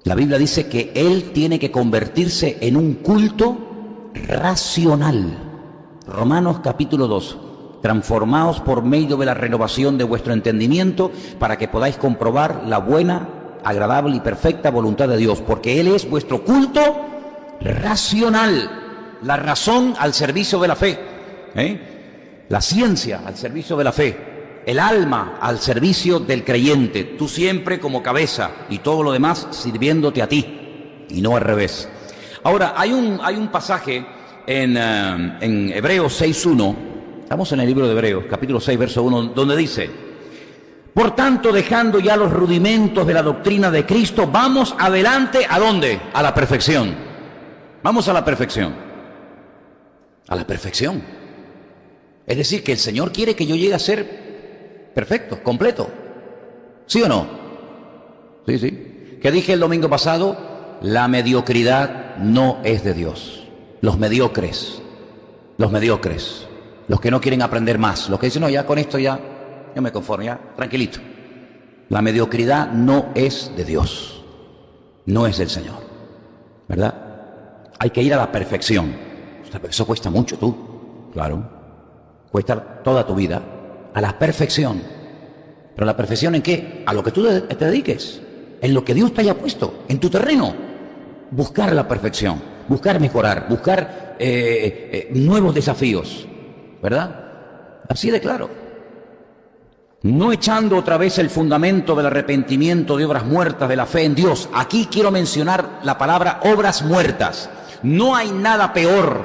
La Biblia dice que Él tiene que convertirse en un culto racional. Romanos capítulo 2. Transformaos por medio de la renovación de vuestro entendimiento para que podáis comprobar la buena, agradable y perfecta voluntad de Dios, porque Él es vuestro culto racional, la razón al servicio de la fe, la ciencia al servicio de la fe, el alma al servicio del creyente, tú siempre como cabeza y todo lo demás sirviéndote a ti y no al revés. Ahora, hay un pasaje en Hebreos 6.1, estamos en el libro de Hebreos, capítulo 6, verso 1, donde dice: por tanto, dejando ya los rudimentos de la doctrina de Cristo, vamos adelante, ¿a dónde? A la perfección. Vamos a la perfección. A la perfección. Es decir, que el Señor quiere que yo llegue a ser perfecto, completo. ¿Sí o no? Sí, sí. ¿Qué dije el domingo pasado? La mediocridad no es de Dios. Los mediocres, los que no quieren aprender más, los que dicen, no, ya con esto ya me conformo, ya, tranquilito. La mediocridad no es de Dios, no es del Señor, ¿verdad? Hay que ir a la perfección. Eso cuesta mucho, tú, claro. Cuesta toda tu vida. A la perfección. ¿Pero la perfección en qué? A lo que tú te dediques. En lo que Dios te haya puesto. En tu terreno. Buscar la perfección. Buscar mejorar. Buscar nuevos desafíos. ¿Verdad? Así de claro. No echando otra vez el fundamento del arrepentimiento de obras muertas, de la fe en Dios. Aquí quiero mencionar la palabra obras muertas. No hay nada peor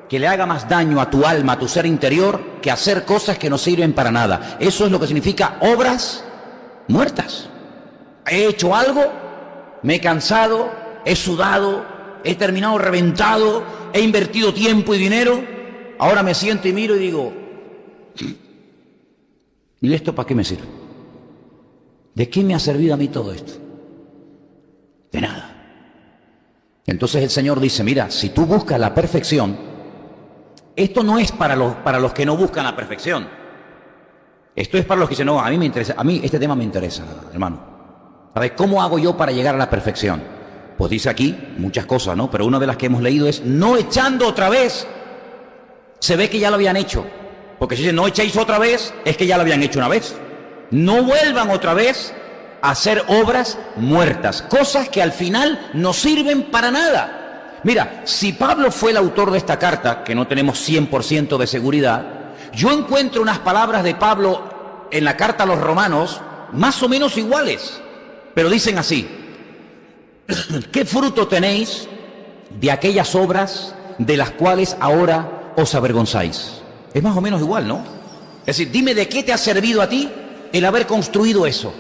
que le haga más daño a tu alma, a tu ser interior, que hacer cosas que no sirven para nada. Eso es lo que significa obras muertas. He hecho algo, me he cansado, he sudado, he terminado reventado, he invertido tiempo y dinero, ahora me siento y miro y digo, ¿y esto para qué me sirve? ¿De qué me ha servido a mí todo esto? De nada. Entonces el Señor dice, mira, si tú buscas la perfección, esto no es para los que no buscan la perfección. Esto es para los que dicen, no, a mí me interesa, a mí este tema me interesa, hermano. A ver, ¿cómo hago yo para llegar a la perfección? Pues dice aquí muchas cosas, ¿no? Pero una de las que hemos leído es, no echando otra vez. Se ve que ya lo habían hecho. Porque si dicen, no echéis otra vez, es que ya lo habían hecho una vez. No vuelvan otra vez a hacer obras muertas, cosas que al final no sirven para nada. Mira, si Pablo fue el autor de esta carta, que no tenemos 100% de seguridad, yo encuentro unas palabras de Pablo en la carta a los romanos más o menos iguales, pero dicen así: ¿qué fruto tenéis de aquellas obras de las cuales ahora os avergonzáis? Es más o menos igual, ¿no? Es decir, dime de qué te ha servido a ti el haber construido eso,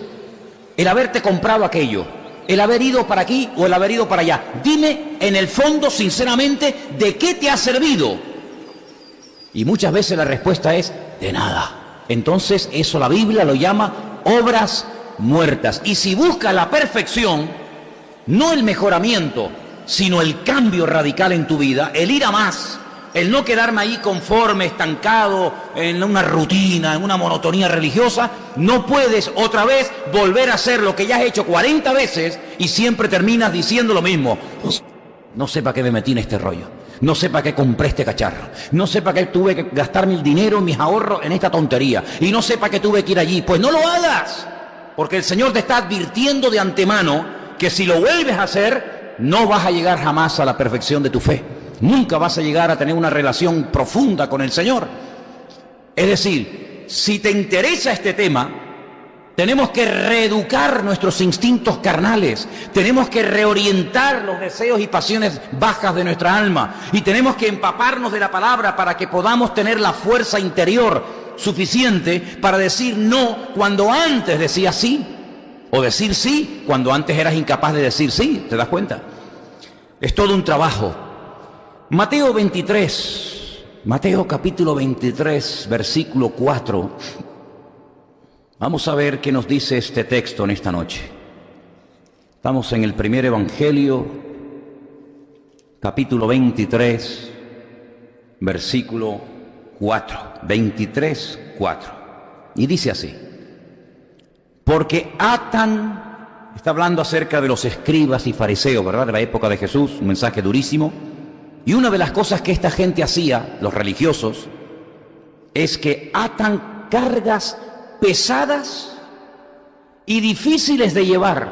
el haberte comprado aquello, el haber ido para aquí o el haber ido para allá. Dime en el fondo, sinceramente, de qué te ha servido. Y muchas veces la respuesta es de nada. Entonces eso la Biblia lo llama obras muertas. Y si buscas la perfección, no el mejoramiento, sino el cambio radical en tu vida, el ir a más, el no quedarme ahí conforme, estancado, en una rutina, en una monotonía religiosa, no puedes otra vez volver a hacer lo que ya has hecho 40 veces y siempre terminas diciendo lo mismo. No sé para qué me metí en este rollo, no sé para qué compré este cacharro, no sé para qué tuve que gastar mi dinero, mis ahorros en esta tontería, y no sé para qué tuve que ir allí. Pues no lo hagas, porque el Señor te está advirtiendo de antemano que si lo vuelves a hacer, no vas a llegar jamás a la perfección de tu fe. Nunca vas a llegar a tener una relación profunda con el Señor. Es decir, si te interesa este tema, tenemos que reeducar nuestros instintos carnales, tenemos que reorientar los deseos y pasiones bajas de nuestra alma, y tenemos que empaparnos de la palabra para que podamos tener la fuerza interior suficiente para decir no cuando antes decías sí, o decir sí cuando antes eras incapaz de decir sí. ¿Te das cuenta? Es todo un trabajo. Mateo 23, Mateo capítulo 23, versículo 4. Vamos a ver qué nos dice este texto en esta noche. Estamos en el primer evangelio, capítulo 23, versículo 4. 23, 4. Y dice así: porque atan, está hablando acerca de los escribas y fariseos, ¿verdad?, de la época de Jesús, un mensaje durísimo. Y una de las cosas que esta gente hacía, los religiosos, es que atan cargas pesadas y difíciles de llevar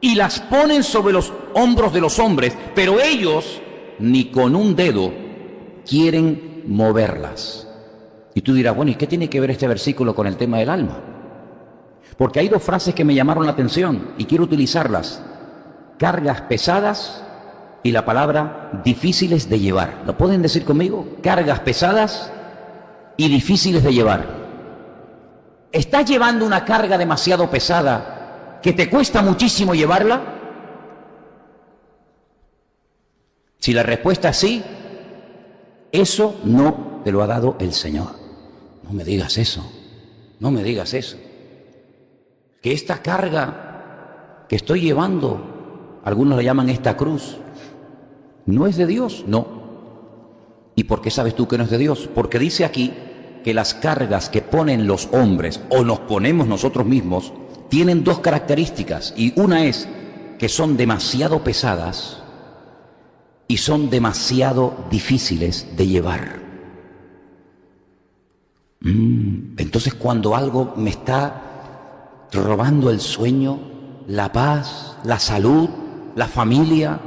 y las ponen sobre los hombros de los hombres, pero ellos ni con un dedo quieren moverlas. Y tú dirás, bueno, ¿y qué tiene que ver este versículo con el tema del alma? Porque hay dos frases que me llamaron la atención y quiero utilizarlas: cargas pesadas y la palabra difíciles de llevar. ¿Lo pueden decir conmigo? Cargas pesadas y difíciles de llevar. ¿Estás llevando una carga demasiado pesada que te cuesta muchísimo llevarla? Si la respuesta es sí, eso no te lo ha dado el Señor. No me digas eso, no me digas eso. Que esta carga que estoy llevando, algunos le llaman esta cruz, ¿no es de Dios? No. ¿Y por qué sabes tú que no es de Dios? Porque dice aquí que las cargas que ponen los hombres o nos ponemos nosotros mismos tienen dos características, y una es que son demasiado pesadas y son demasiado difíciles de llevar. Entonces, cuando algo me está robando el sueño, la paz, la salud, la familia,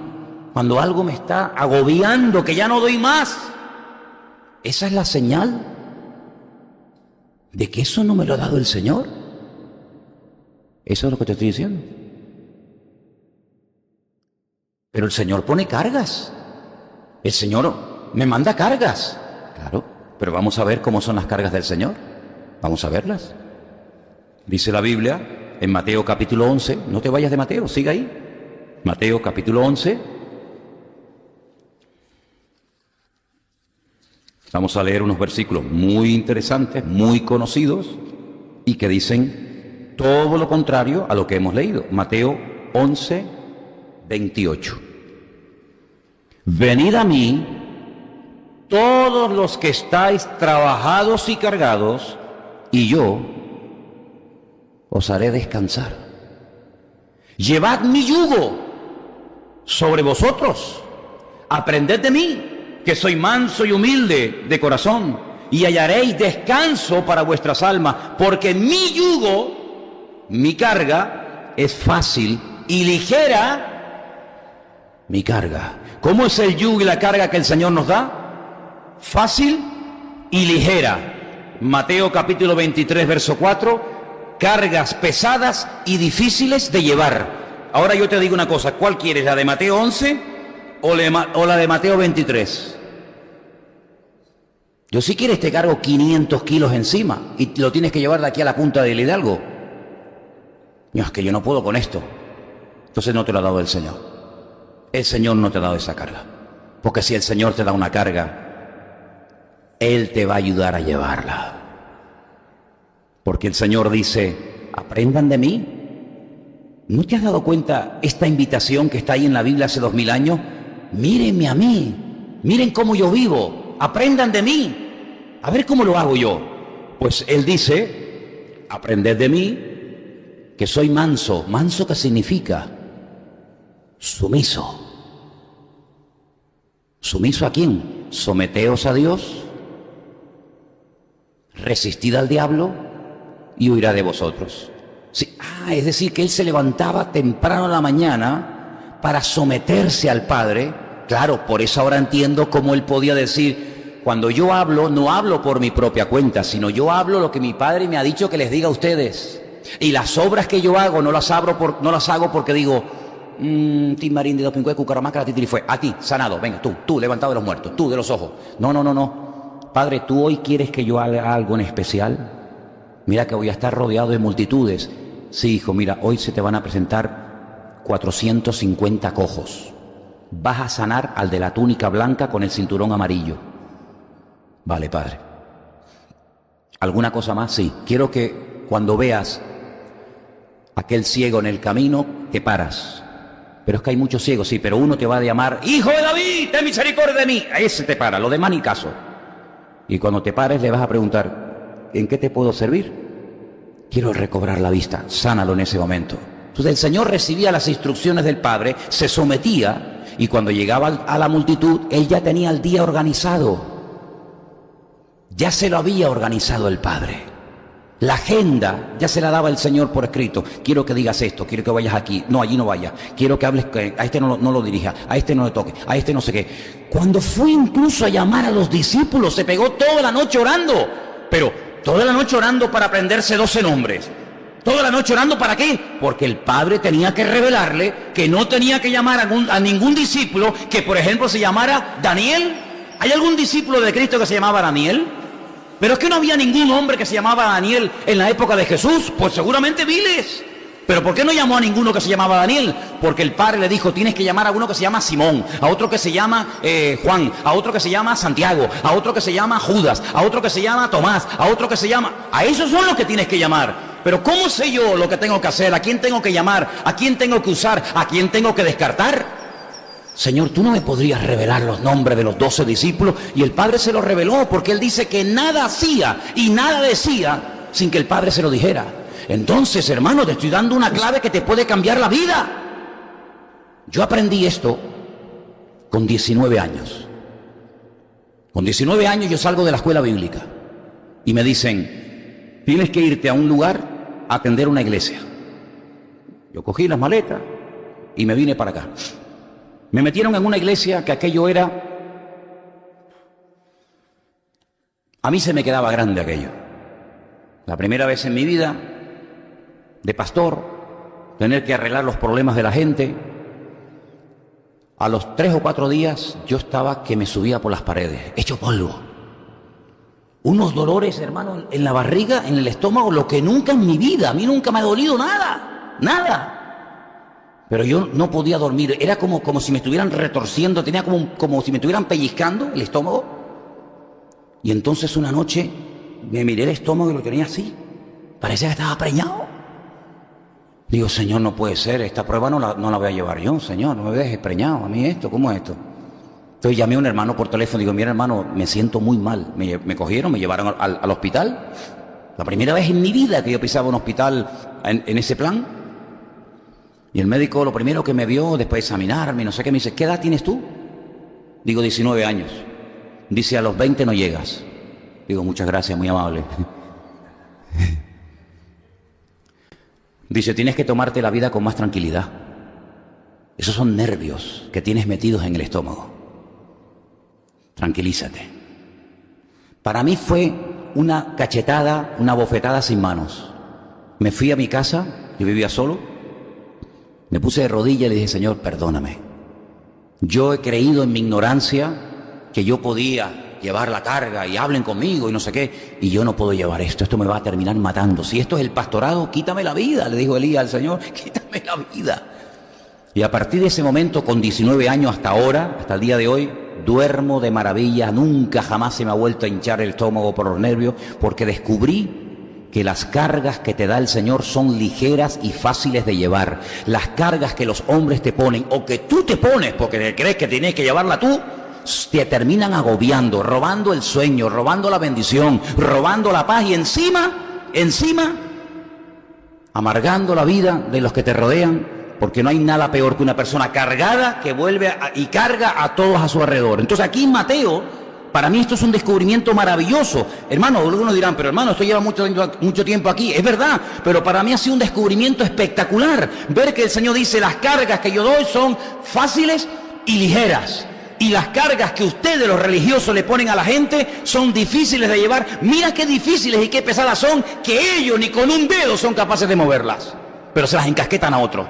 cuando algo me está agobiando, que ya no doy más, esa es la señal de que eso no me lo ha dado el Señor. Eso es lo que te estoy diciendo. Pero el Señor pone cargas. El Señor me manda cargas. Claro, pero vamos a ver cómo son las cargas del Señor. Vamos a verlas. Dice la Biblia en Mateo capítulo 11. No te vayas de Mateo, sigue ahí. Mateo capítulo 11. Vamos a leer unos versículos muy interesantes, muy conocidos, y que dicen todo lo contrario a lo que hemos leído. Mateo 11, 28. Venid a mí, todos los que estáis trabajados y cargados, y yo os haré descansar. Llevad mi yugo sobre vosotros, aprended de mí, que soy manso y humilde de corazón, y hallaréis descanso para vuestras almas, porque mi yugo, mi carga, es fácil y ligera mi carga. ¿Cómo es el yugo y la carga que el Señor nos da? Fácil y ligera. Mateo capítulo 23, verso 4, cargas pesadas y difíciles de llevar. Ahora yo te digo una cosa, ¿cuál quieres? ¿La de Mateo 11 o la de Mateo 23? Yo, si quieres, te cargo 500 kilos encima y lo tienes que llevar de aquí a la punta del Hidalgo. No, es que yo no puedo con esto. Entonces no te lo ha dado el Señor. El Señor no te ha dado esa carga. Porque si el Señor te da una carga, Él te va a ayudar a llevarla. Porque el Señor dice, aprendan de mí. ¿No te has dado cuenta esta invitación que está ahí en la Biblia hace 2000 años? Mírenme a mí, miren cómo yo vivo, aprendan de mí. A ver cómo lo hago yo. Pues Él dice, aprended de mí, que soy manso. ¿Manso qué significa? Sumiso. ¿Sumiso a quién? Someteos a Dios, resistid al diablo y huirá de vosotros. Sí. Es decir, que Él se levantaba temprano a la mañana para someterse al Padre. Claro, por eso ahora entiendo cómo Él podía decir, cuando yo hablo, no hablo por mi propia cuenta, sino yo hablo lo que mi Padre me ha dicho que les diga a ustedes. Y las obras que yo hago no las hago porque digo, Timarín de Dopingüe, Cucaramaca, la Titiri fue. A ti, sanado, venga, tú, levantado de los muertos, tú de los ojos. No. Padre, ¿tú hoy quieres que yo haga algo en especial? Mira que voy a estar rodeado de multitudes. Sí, hijo, mira, hoy se te van a presentar 450 cojos. Vas a sanar al de la túnica blanca con el cinturón amarillo. Vale, Padre. ¿Alguna cosa más? Sí. Quiero que cuando veas aquel ciego en el camino, te paras. Pero es que hay muchos ciegos, sí, pero uno te va a llamar, ¡Hijo de David, ten misericordia de mí! A ese te para, lo demás ni caso. Y cuando te pares le vas a preguntar, ¿en qué te puedo servir? Quiero recobrar la vista, sánalo en ese momento. Entonces el Señor recibía las instrucciones del Padre, se sometía, y cuando llegaba a la multitud, Él ya tenía el día organizado. Ya se lo había organizado el Padre. La agenda ya se la daba el Señor por escrito. Quiero que digas esto, quiero que vayas aquí. No, allí no vayas. Quiero que hables, a este no lo dirijas, a este no le toque, a este no sé qué. Cuando fue incluso a llamar a los discípulos, se pegó toda la noche orando. Pero toda la noche orando para aprenderse 12 nombres. Toda la noche orando, ¿para qué? Porque el Padre tenía que revelarle que no tenía que llamar a ningún discípulo que, por ejemplo, se llamara Daniel. ¿Hay algún discípulo de Cristo que se llamaba Daniel? Pero es que no había ningún hombre que se llamaba Daniel en la época de Jesús. Pues seguramente miles. Pero ¿por qué no llamó a ninguno que se llamaba Daniel? Porque el Padre le dijo, tienes que llamar a uno que se llama Simón, a otro que se llama Juan, a otro que se llama Santiago, a otro que se llama Judas, a otro que se llama Tomás, a otro que se llama... A esos son los que tienes que llamar. Pero ¿cómo sé yo lo que tengo que hacer? ¿A quién tengo que llamar? ¿A quién tengo que usar? ¿A quién tengo que descartar? Señor, ¿tú no me podrías revelar los nombres de los 12 discípulos? Y el Padre se los reveló, porque Él dice que nada hacía y nada decía sin que el Padre se lo dijera. Entonces, hermano, te estoy dando una clave que te puede cambiar la vida. Yo aprendí esto con 19 años. Con 19 años yo salgo de la escuela bíblica y me dicen, tienes que irte a un lugar a atender una iglesia. Yo cogí las maletas y me vine para acá. Me metieron en una iglesia que aquello era... A mí se me quedaba grande aquello. La primera vez en mi vida, de pastor, tener que arreglar los problemas de la gente. A los 3 o 4 días yo estaba que me subía por las paredes, hecho polvo. Unos dolores, hermano, en la barriga, en el estómago, lo que nunca en mi vida, a mí nunca me ha dolido nada, nada. Pero yo no podía dormir, era como si me estuvieran retorciendo, tenía como si me estuvieran pellizcando el estómago. Y entonces una noche me miré el estómago y lo tenía así, parecía que estaba preñado. Digo, Señor, no puede ser, esta prueba no la voy a llevar yo, Señor, no me dejes preñado, a mí esto, ¿cómo es esto? Entonces llamé a un hermano por teléfono, digo, mira hermano, me siento muy mal, me cogieron, me llevaron al hospital. La primera vez en mi vida que yo pisaba un hospital en ese plan. Y el médico lo primero que me vio, después de examinarme, no sé qué, me dice, ¿qué edad tienes tú? Digo, 19 años. Dice, a los 20 no llegas. Digo, muchas gracias, muy amable. Dice, tienes que tomarte la vida con más tranquilidad. Esos son nervios que tienes metidos en el estómago. Tranquilízate. Para mí fue una cachetada, una bofetada sin manos. Me fui a mi casa, yo vivía solo. Me puse de rodillas y le dije, Señor, perdóname. Yo he creído en mi ignorancia que yo podía llevar la carga y hablen conmigo y no sé qué, y yo no puedo llevar esto me va a terminar matando. Si esto es el pastorado, quítame la vida, le dijo Elías al Señor, quítame la vida. Y a partir de ese momento, con 19 años hasta ahora, hasta el día de hoy, duermo de maravilla, nunca jamás se me ha vuelto a hinchar el estómago por los nervios, porque descubrí que las cargas que te da el Señor son ligeras y fáciles de llevar. Las cargas que los hombres te ponen, o que tú te pones porque crees que tienes que llevarla tú, te terminan agobiando, robando el sueño, robando la bendición, robando la paz y encima, amargando la vida de los que te rodean, porque no hay nada peor que una persona cargada que vuelve y carga a todos a su alrededor. Entonces aquí en Mateo, para mí esto es un descubrimiento maravilloso. Hermano, algunos dirán, pero hermano, esto lleva mucho tiempo aquí. Es verdad, pero para mí ha sido un descubrimiento espectacular. Ver que el Señor dice, las cargas que yo doy son fáciles y ligeras. Y las cargas que ustedes, los religiosos, le ponen a la gente son difíciles de llevar. Mira qué difíciles y qué pesadas son, que ellos ni con un dedo son capaces de moverlas. Pero se las encasquetan a otro.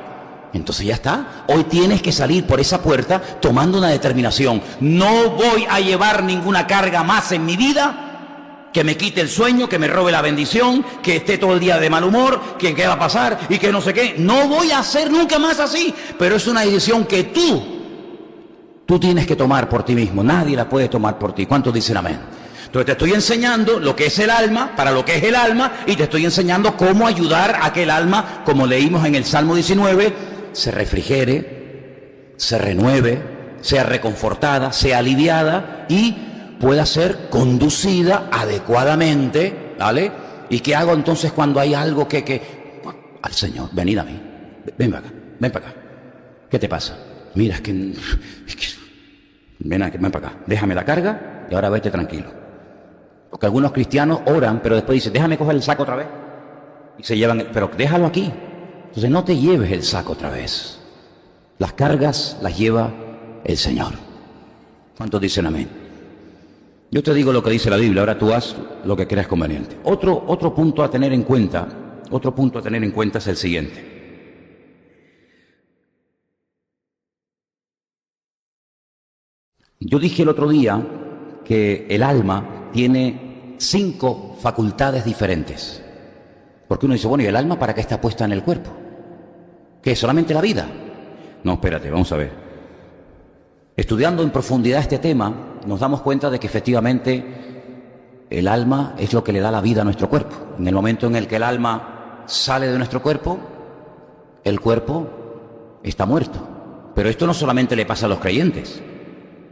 Entonces ya está. Hoy tienes que salir por esa puerta tomando una determinación. No voy a llevar ninguna carga más en mi vida que me quite el sueño, que me robe la bendición, que esté todo el día de mal humor, que qué va a pasar y que no sé qué. No voy a hacer nunca más así. Pero es una decisión que tú tienes que tomar por ti mismo. Nadie la puede tomar por ti. ¿Cuántos dicen amén? Entonces te estoy enseñando lo que es el alma, para lo que es el alma, y te estoy enseñando cómo ayudar a que el alma, como leímos en el Salmo 19, se refrigere, se renueve, sea reconfortada, sea aliviada y pueda ser conducida adecuadamente, ¿vale? ¿Y qué hago entonces cuando hay algo al Señor, venid a mí, ven para acá, ven para acá. ¿Qué te pasa? Mira, ven para acá, déjame la carga y ahora vete tranquilo. Porque algunos cristianos oran, pero después dicen, déjame coger el saco otra vez. Y se llevan, pero déjalo aquí. Entonces no te lleves el saco otra vez. Las cargas las lleva el Señor. ¿Cuántos dicen amén? Yo te digo lo que dice la Biblia, ahora tú haz lo que creas conveniente. Otro punto a tener en cuenta es el siguiente. Yo dije el otro día que el alma tiene 5 facultades diferentes. Porque uno dice, bueno, ¿y el alma para qué está puesta en el cuerpo? ¿Qué? ¿Solamente la vida? No, espérate, vamos a ver. Estudiando en profundidad este tema, nos damos cuenta de que efectivamente el alma es lo que le da la vida a nuestro cuerpo. En el momento en el que el alma sale de nuestro cuerpo, el cuerpo está muerto. Pero esto no solamente le pasa a los creyentes,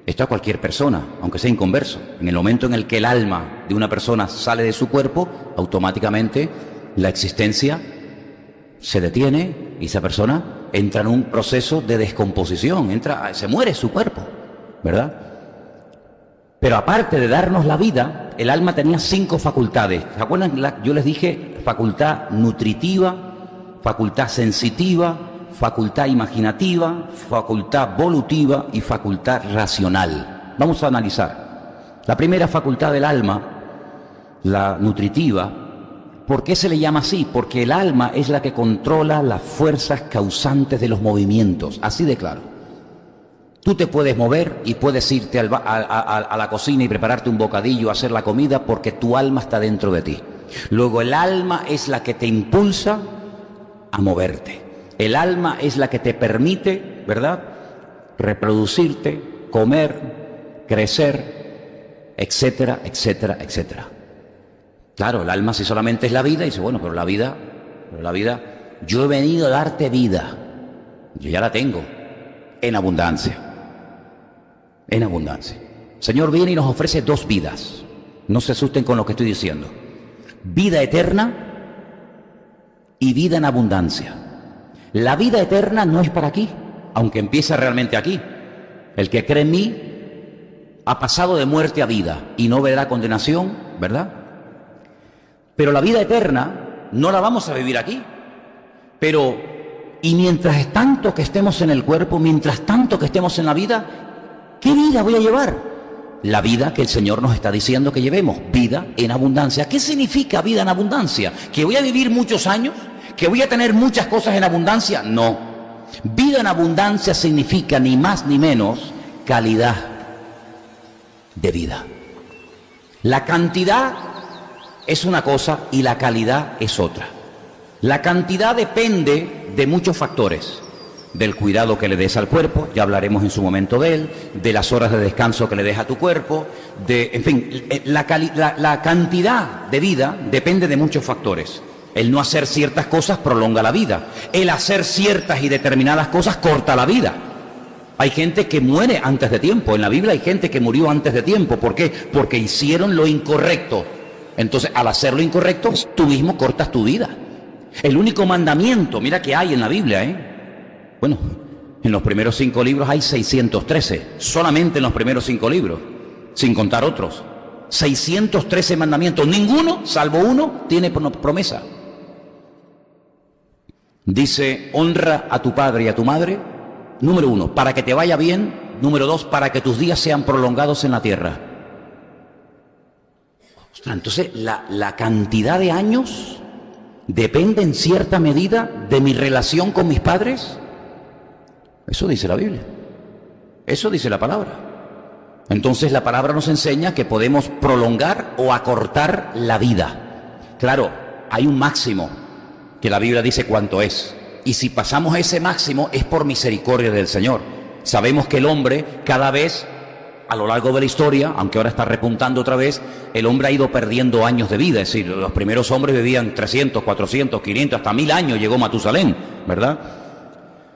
esto a cualquier persona, aunque sea inconverso. En el momento en el que el alma de una persona sale de su cuerpo, automáticamente la existencia se detiene y esa persona entra en un proceso de descomposición, se muere su cuerpo, ¿verdad? Pero aparte de darnos la vida, el alma tenía 5 facultades. ¿Se acuerdan? Yo les dije facultad nutritiva, facultad sensitiva, facultad imaginativa, facultad volutiva y facultad racional. Vamos a analizar. La primera facultad del alma, la nutritiva. ¿Por qué se le llama así? Porque el alma es la que controla las fuerzas causantes de los movimientos, así de claro. Tú te puedes mover y puedes irte a la cocina y prepararte un bocadillo, hacer la comida, porque tu alma está dentro de ti. Luego el alma es la que te impulsa a moverte. El alma es la que te permite, ¿verdad?, reproducirte, comer, crecer, etcétera, etcétera, etcétera. Claro, el alma si solamente es la vida, dice, bueno, pero la vida, yo he venido a darte vida. Yo ya la tengo, en abundancia. En abundancia. El Señor viene y nos ofrece 2 vidas. No se asusten con lo que estoy diciendo. Vida eterna y vida en abundancia. La vida eterna no es para aquí, aunque empieza realmente aquí. El que cree en mí ha pasado de muerte a vida y no verá condenación, ¿verdad? Pero la vida eterna no la vamos a vivir aquí. Pero, y mientras tanto que estemos en el cuerpo, mientras tanto que estemos en la vida, ¿qué vida voy a llevar? La vida que el Señor nos está diciendo que llevemos, vida en abundancia. ¿Qué significa vida en abundancia? ¿Que voy a vivir muchos años? ¿Que voy a tener muchas cosas en abundancia? No. Vida en abundancia significa ni más ni menos calidad de vida. La cantidad es una cosa y la calidad es otra. La cantidad depende de muchos factores. Del cuidado que le des al cuerpo, ya hablaremos en su momento de él, de las horas de descanso que le des a tu cuerpo, en fin, la cantidad de vida depende de muchos factores. El no hacer ciertas cosas prolonga la vida. El hacer ciertas y determinadas cosas corta la vida. Hay gente que muere antes de tiempo. En la Biblia hay gente que murió antes de tiempo. ¿Por qué? Porque hicieron lo incorrecto. Entonces, al hacer lo incorrecto, tú mismo cortas tu vida. El único mandamiento, mira que hay en la Biblia, bueno, en los primeros 5 libros hay 613, solamente en los primeros 5 libros, sin contar otros. 613 mandamientos, ninguno, salvo uno, tiene promesa. Dice, honra a tu padre y a tu madre, número 1, para que te vaya bien, número 2, para que tus días sean prolongados en la tierra. Entonces, la cantidad de años depende en cierta medida de mi relación con mis padres Eso dice la Biblia. Eso dice la palabra. Entonces la palabra nos enseña que podemos prolongar o acortar la vida. Claro, hay un máximo que la Biblia dice cuánto es. Y si pasamos ese máximo es por misericordia del Señor. Sabemos que el hombre cada vez, a lo largo de la historia, aunque ahora está repuntando otra vez, el hombre ha ido perdiendo años de vida. Es decir, los primeros hombres vivían 300, 400, 500, hasta 1000 años llegó Matusalén, ¿verdad?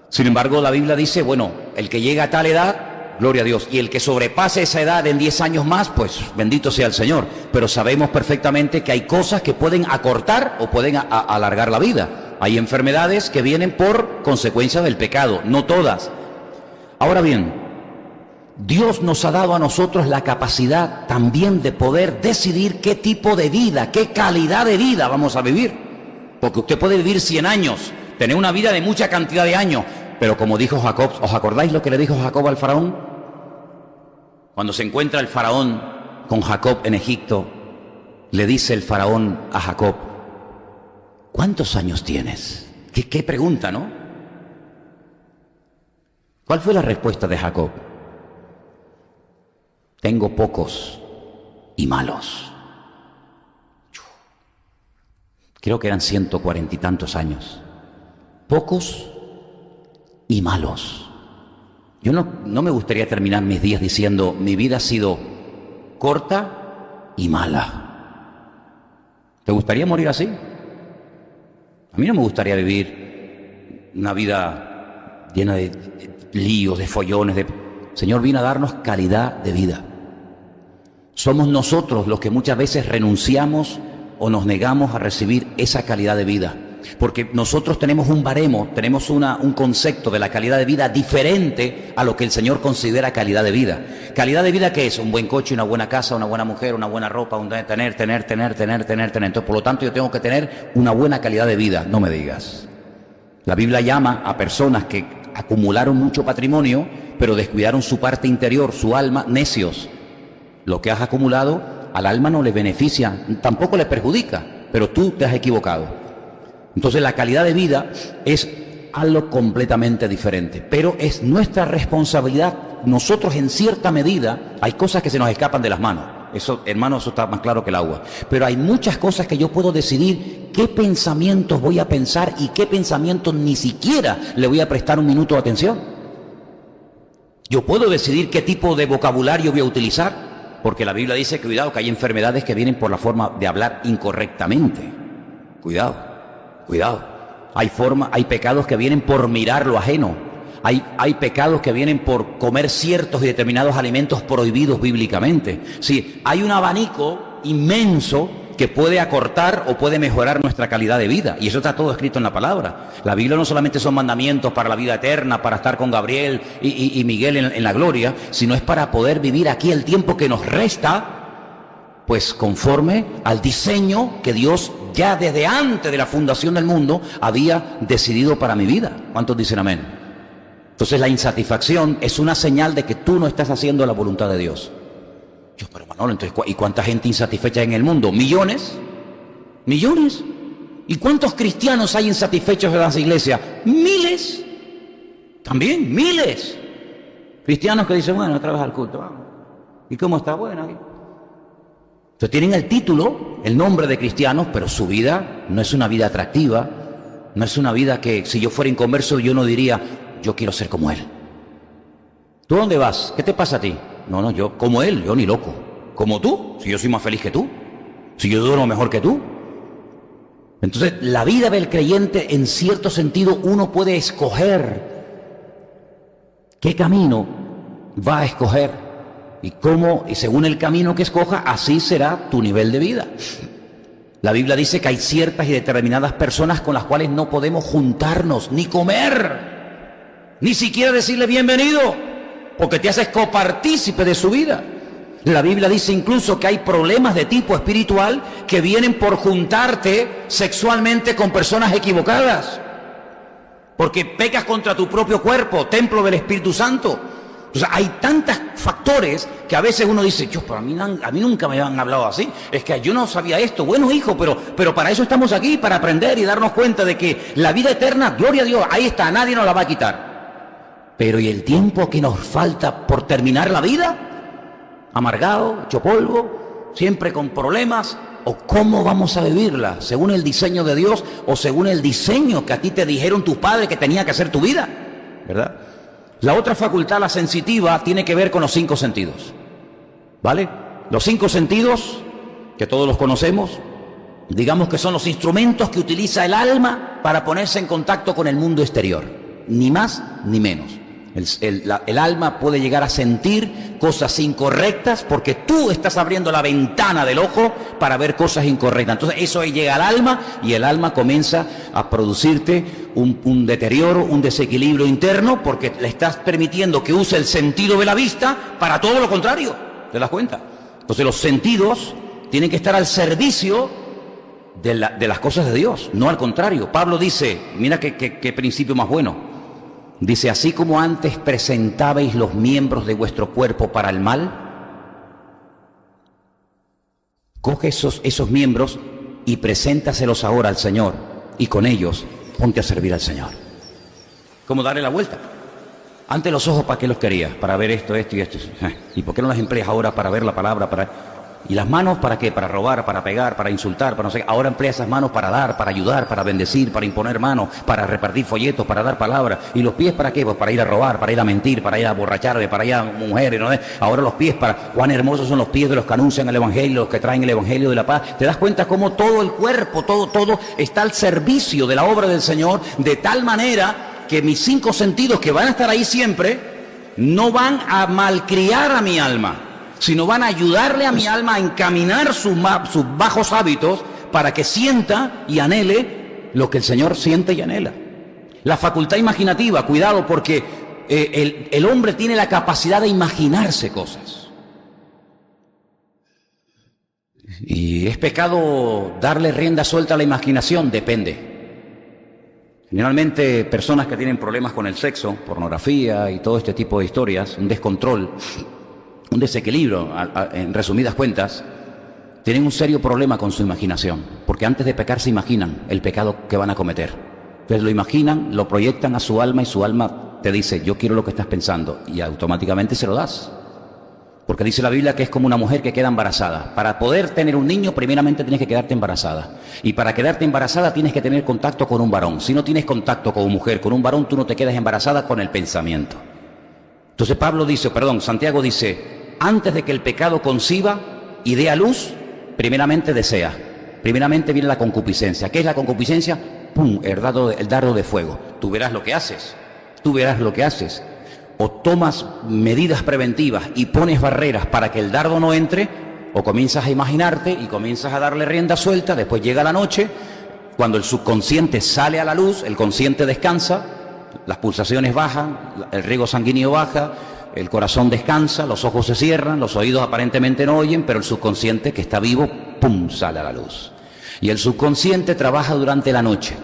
Sin embargo, la Biblia dice, bueno, el que llega a tal edad, gloria a Dios, y el que sobrepase esa edad en 10 años más, pues bendito sea el Señor. Pero sabemos perfectamente que hay cosas que pueden acortar o pueden alargar la vida. Hay enfermedades que vienen por consecuencia del pecado, no todas. Ahora bien, Dios nos ha dado a nosotros la capacidad también de poder decidir qué tipo de vida, qué calidad de vida vamos a vivir. Porque usted puede vivir 100 años, tener una vida de mucha cantidad de años, pero como dijo Jacob, ¿os acordáis lo que le dijo Jacob al faraón? Cuando se encuentra el faraón con Jacob en Egipto, le dice el faraón a Jacob, ¿cuántos años tienes? ¿Qué pregunta, no? ¿Cuál fue la respuesta de Jacob? Tengo pocos y malos. Creo que eran 140 y tantos años. Pocos y malos. Yo no me gustaría terminar mis días diciendo, mi vida ha sido corta y mala. ¿Te gustaría morir así? A mí no me gustaría vivir una vida llena de líos, de follones. El Señor vino a darnos calidad de vida. Somos nosotros los que muchas veces renunciamos o nos negamos a recibir esa calidad de vida. Porque nosotros tenemos un baremo, tenemos un concepto de la calidad de vida diferente a lo que el Señor considera calidad de vida. ¿Calidad de vida qué es? Un buen coche, una buena casa, una buena mujer, una buena ropa, tener. Entonces, por lo tanto, yo tengo que tener una buena calidad de vida, no me digas. La Biblia llama a personas que acumularon mucho patrimonio, pero descuidaron su parte interior, su alma, necios. Lo que has acumulado al alma no le beneficia, tampoco le perjudica, pero tú te has equivocado. Entonces la calidad de vida es algo completamente diferente, pero es nuestra responsabilidad. Nosotros en cierta medida hay cosas que se nos escapan de las manos. Eso, hermano, eso está más claro que el agua. Pero hay muchas cosas que yo puedo decidir qué pensamientos voy a pensar y qué pensamientos ni siquiera le voy a prestar un minuto de atención. Yo puedo decidir qué tipo de vocabulario voy a utilizar. Porque la Biblia dice, cuidado, que hay enfermedades que vienen por la forma de hablar incorrectamente. Cuidado, cuidado. Hay pecados que vienen por mirar lo ajeno. Hay pecados que vienen por comer ciertos y determinados alimentos prohibidos bíblicamente. Sí, hay un abanico inmenso que puede acortar o puede mejorar nuestra calidad de vida. Y eso está todo escrito en la palabra. La Biblia no solamente son mandamientos para la vida eterna, para estar con Gabriel y Miguel en la gloria, sino es para poder vivir aquí el tiempo que nos resta, pues conforme al diseño que Dios ya desde antes de la fundación del mundo había decidido para mi vida. ¿Cuántos dicen amén? Entonces la insatisfacción es una señal de que tú no estás haciendo la voluntad de Dios. Yo, pero Manolo, entonces, ¿y cuánta gente insatisfecha en el mundo? ¿Millones? ¿Millones? ¿Y cuántos cristianos hay insatisfechos en las iglesias? Miles. También, miles. Cristianos que dicen, bueno, otra vez al culto, vamos. ¿Y cómo está? Bueno, aquí. Entonces tienen el título, el nombre de cristianos, pero su vida no es una vida atractiva, no es una vida que si yo fuera inconverso yo no diría, yo quiero ser como él. ¿Tú dónde vas? ¿Qué te pasa a ti? No, yo como él, yo ni loco. ¿Como tú? Si yo soy más feliz que tú. Si yo duermo mejor que tú. Entonces, la vida del creyente, en cierto sentido, uno puede escoger qué camino va a escoger. Y según el camino que escoja, así será tu nivel de vida. La Biblia dice que hay ciertas y determinadas personas con las cuales no podemos juntarnos, ni comer, ni siquiera decirle bienvenido, porque te haces copartícipe de su vida. La Biblia dice incluso que hay problemas de tipo espiritual que vienen por juntarte sexualmente con personas equivocadas. Porque pecas contra tu propio cuerpo, templo del Espíritu Santo. O sea, hay tantos factores que a veces uno dice, pero a mí nunca me han hablado así. Es que yo no sabía esto. Bueno, hijo, pero para eso estamos aquí, para aprender y darnos cuenta de que la vida eterna, gloria a Dios, ahí está, nadie nos la va a quitar. Pero ¿y el tiempo que nos falta por terminar la vida? Amargado, hecho polvo, siempre con problemas. ¿O cómo vamos a vivirla? ¿Según el diseño de Dios o según el diseño que a ti te dijeron tus padres que tenía que ser tu vida? ¿Verdad? La otra facultad, la sensitiva, tiene que ver con los 5 sentidos. ¿Vale? Los 5 sentidos, que todos los conocemos, digamos que son los instrumentos que utiliza el alma para ponerse en contacto con el mundo exterior. Ni más ni menos. El alma puede llegar a sentir cosas incorrectas porque tú estás abriendo la ventana del ojo para ver cosas incorrectas. Entonces eso llega al alma y el alma comienza a producirte un deterioro, un desequilibrio interno porque le estás permitiendo que use el sentido de la vista para todo lo contrario. ¿Te das cuenta? Entonces los sentidos tienen que estar al servicio de las cosas de Dios, no al contrario. Pablo dice, mira qué principio más bueno. Dice, así como antes presentabais los miembros de vuestro cuerpo para el mal, coge esos miembros y preséntaselos ahora al Señor, y con ellos ponte a servir al Señor. ¿Cómo darle la vuelta? Antes los ojos, ¿para qué los querías? Para ver esto y esto. ¿Y por qué no las empleas ahora para ver la palabra? ¿Y las manos para qué? Para robar, para pegar, para insultar, para no sé qué. Ahora emplea esas manos para dar, para ayudar, para bendecir, para imponer manos, para repartir folletos, para dar palabras. ¿Y los pies para qué? Pues para ir a robar, para ir a mentir, para ir a borracharme, para ir a mujeres, ¿no? Ahora los pies para... Cuán hermosos son los pies de los que anuncian el Evangelio, los que traen el Evangelio de la paz. ¿Te das cuenta cómo todo el cuerpo, todo está al servicio de la obra del Señor, de tal manera que mis 5 sentidos, que van a estar ahí siempre, no van a malcriar a mi alma, sino van a ayudarle a mi alma a encaminar sus bajos hábitos para que sienta y anhele lo que el Señor siente y anhela. La facultad imaginativa, cuidado, porque el hombre tiene la capacidad de imaginarse cosas. ¿Y es pecado darle rienda suelta a la imaginación? Depende. Generalmente personas que tienen problemas con el sexo, pornografía y todo este tipo de historias, un descontrol, un desequilibrio, en resumidas cuentas, tienen un serio problema con su imaginación, porque antes de pecar se imaginan el pecado que van a cometer. Entonces lo imaginan, lo proyectan a su alma y su alma te dice, yo quiero lo que estás pensando, y automáticamente se lo das. Porque dice la Biblia que es como una mujer que queda embarazada. Para poder tener un niño, primeramente tienes que quedarte embarazada. Y para quedarte embarazada tienes que tener contacto con un varón. Si no tienes contacto con mujer, con un varón, tú no te quedas embarazada con el pensamiento. Entonces Santiago dice, antes de que el pecado conciba y dé a luz, primeramente desea. Primeramente viene la concupiscencia. ¿Qué es la concupiscencia? ¡Pum! El dardo de fuego. Tú verás lo que haces. O tomas medidas preventivas y pones barreras para que el dardo no entre, o comienzas a imaginarte y comienzas a darle rienda suelta. Después llega la noche, cuando el subconsciente sale a la luz, el consciente descansa, las pulsaciones bajan, el riego sanguíneo baja, el corazón descansa, los ojos se cierran, los oídos aparentemente no oyen, pero el subconsciente, que está vivo, ¡pum!, sale a la luz. Y el subconsciente trabaja durante la noche.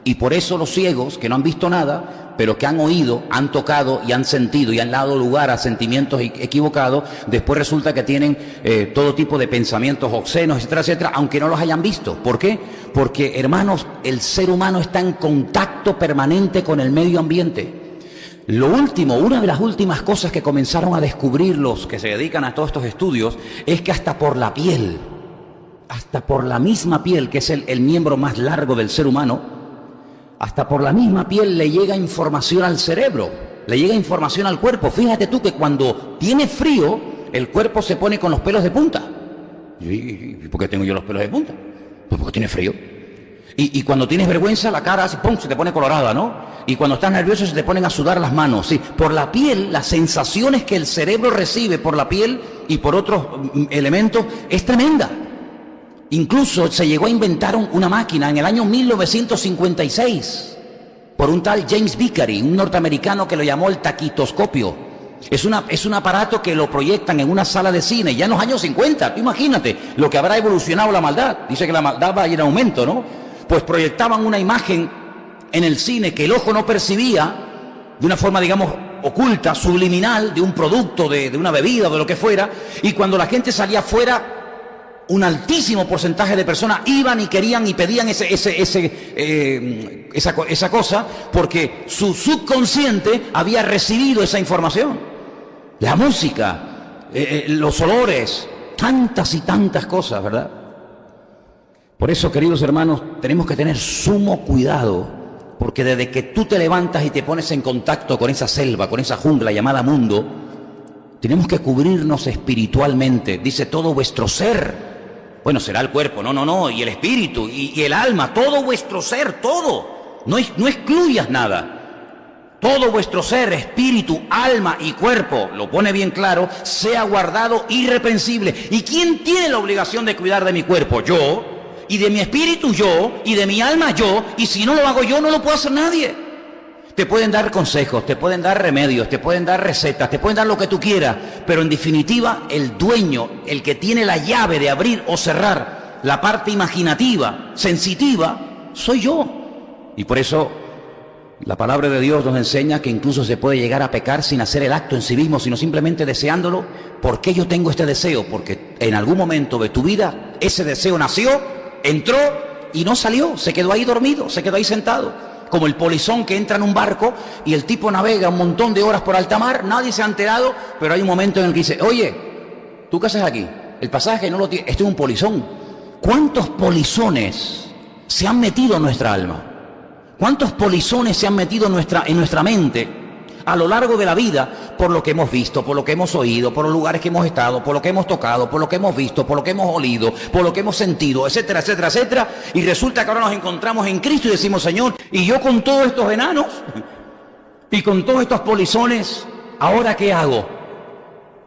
Y por eso los ciegos, que no han visto nada, pero que han oído, han tocado y han sentido y han dado lugar a sentimientos equivocados, después resulta que tienen todo tipo de pensamientos obscenos, etcétera, etcétera, aunque no los hayan visto. ¿Por qué? Porque, hermanos, el ser humano está en contacto permanente con el medio ambiente. Una de las últimas cosas que comenzaron a descubrir los que se dedican a todos estos estudios, es que hasta por la piel, hasta por la misma piel, que es el miembro más largo del ser humano, hasta por la misma piel le llega información al cerebro, le llega información al cuerpo. Fíjate tú que cuando tiene frío, el cuerpo se pone con los pelos de punta. ¿Y por qué tengo yo los pelos de punta? Pues porque tiene frío. Y cuando tienes vergüenza, la cara ¡pum!, se te pone colorada, ¿no? Y cuando estás nervioso se te ponen a sudar las manos. Sí, por la piel, las sensaciones que el cerebro recibe por la piel y por otros elementos es tremenda. Incluso se llegó a inventar una máquina en el año 1956 por un tal James Vickery, un norteamericano, que lo llamó el taquitoscopio. Es un aparato que lo proyectan en una sala de cine ya en los años 50. Tú imagínate lo que habrá evolucionado la maldad. Dice que la maldad va a ir en aumento, ¿no? Pues proyectaban una imagen en el cine que el ojo no percibía, de una forma, digamos, oculta, subliminal, de un producto, de una bebida o de lo que fuera, y cuando la gente salía fuera, un altísimo porcentaje de personas iban y querían y pedían esa cosa porque su subconsciente había recibido esa información. La música, los olores, tantas y tantas cosas, ¿verdad? Por eso, queridos hermanos, tenemos que tener sumo cuidado, porque desde que tú te levantas y te pones en contacto con esa selva, con esa jungla llamada mundo, tenemos que cubrirnos espiritualmente. Dice todo vuestro ser. Bueno, será el cuerpo, no, y el espíritu, y el alma, todo vuestro ser, todo. No excluyas nada. Todo vuestro ser, espíritu, alma y cuerpo, lo pone bien claro, sea guardado irreprensible. ¿Y quién tiene la obligación de cuidar de mi cuerpo? Yo. Y de mi espíritu yo, y de mi alma yo, y si no lo hago yo, no lo puede hacer nadie. Te pueden dar consejos, te pueden dar remedios, te pueden dar recetas, te pueden dar lo que tú quieras, pero en definitiva el dueño, el que tiene la llave de abrir o cerrar la parte imaginativa, sensitiva, soy yo. Y por eso la palabra de Dios nos enseña que incluso se puede llegar a pecar sin hacer el acto en sí mismo, sino simplemente deseándolo. ¿Por qué yo tengo este deseo? Porque en algún momento de tu vida ese deseo nació, entró y no salió, se quedó ahí dormido, se quedó ahí sentado. Como el polizón que entra en un barco y el tipo navega un montón de horas por alta mar, nadie se ha enterado, pero hay un momento en el que dice, oye, ¿tú qué haces aquí? El pasaje no lo tiene, este es un polizón. ¿Cuántos polizones se han metido en nuestra alma? ¿Cuántos polizones se han metido en nuestra mente a lo largo de la vida por lo que hemos visto, por lo que hemos oído, por los lugares que hemos estado, por lo que hemos tocado, por lo que hemos visto, por lo que hemos olido, por lo que hemos sentido, etcétera, etcétera, etcétera? Y resulta que ahora nos encontramos en Cristo y decimos, Señor, y yo con todos estos enanos y con todos estos polizones, ¿ahora qué hago?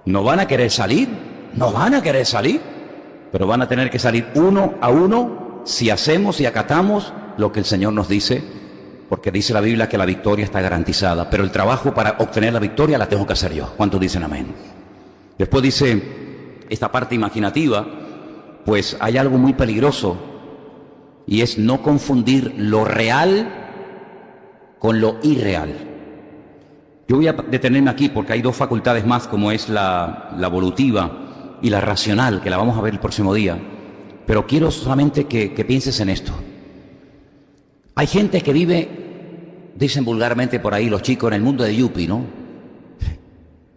¿No van a querer salir? ¿No van a querer salir? Pero van a tener que salir uno a uno si hacemos y acatamos lo que el Señor nos dice. Porque dice la Biblia que la victoria está garantizada, pero el trabajo para obtener la victoria la tengo que hacer yo. ¿Cuántos dicen amén? Después dice esta parte imaginativa, pues hay algo muy peligroso, y es no confundir lo real con lo irreal. Yo voy a detenerme aquí porque hay dos facultades más, como es la evolutiva y la racional, que la vamos a ver el próximo día. Pero quiero solamente que pienses en esto. Hay gente que vive, dicen vulgarmente por ahí los chicos, en el mundo de Yupi, ¿no?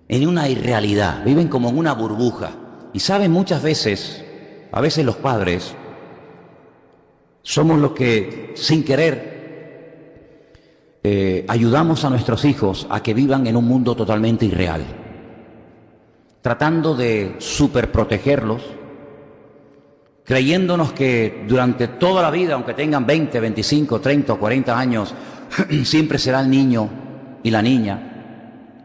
En una irrealidad, viven como en una burbuja. Y saben, muchas veces, a veces los padres, somos los que, sin querer, ayudamos a nuestros hijos a que vivan en un mundo totalmente irreal, tratando de superprotegerlos, creyéndonos que durante toda la vida, aunque tengan 20, 25, 30 o 40 años, siempre será el niño y la niña.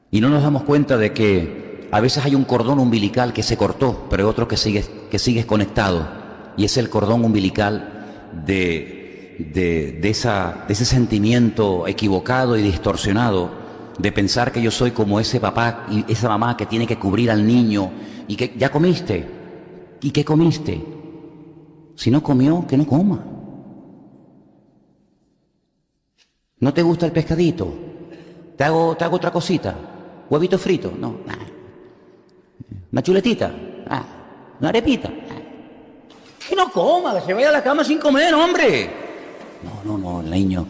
Y no nos damos cuenta de que a veces hay un cordón umbilical que se cortó, pero hay otro que sigue conectado. Y es el cordón umbilical de ese sentimiento equivocado y distorsionado de pensar que yo soy como ese papá y esa mamá que tiene que cubrir al niño y que ya comiste. ¿Y qué comiste? Si no comió, que no coma. ¿No te gusta el pescadito? ¿Te hago otra cosita? ¿Huevito frito? No. ¿Una chuletita? ¿Una arepita? Que no coma, que se vaya a la cama sin comer, hombre. No, el niño.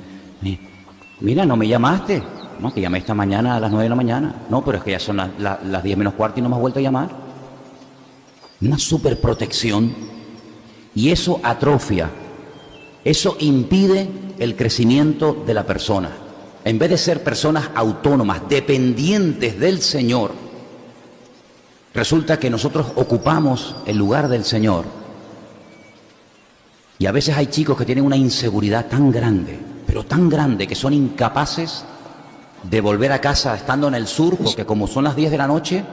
Mira, ¿no me llamaste? No, que llamé esta mañana a las 9 de la mañana. No, pero es que ya son las 10 menos cuarto y no me has vuelto a llamar. Una superprotección, y eso atrofia, eso impide el crecimiento de la persona. En vez de ser personas autónomas, dependientes del Señor, resulta que nosotros ocupamos el lugar del Señor. Y a veces hay chicos que tienen una inseguridad tan grande, pero tan grande, que son incapaces de volver a casa estando en el sur, porque como son las 10 de la noche,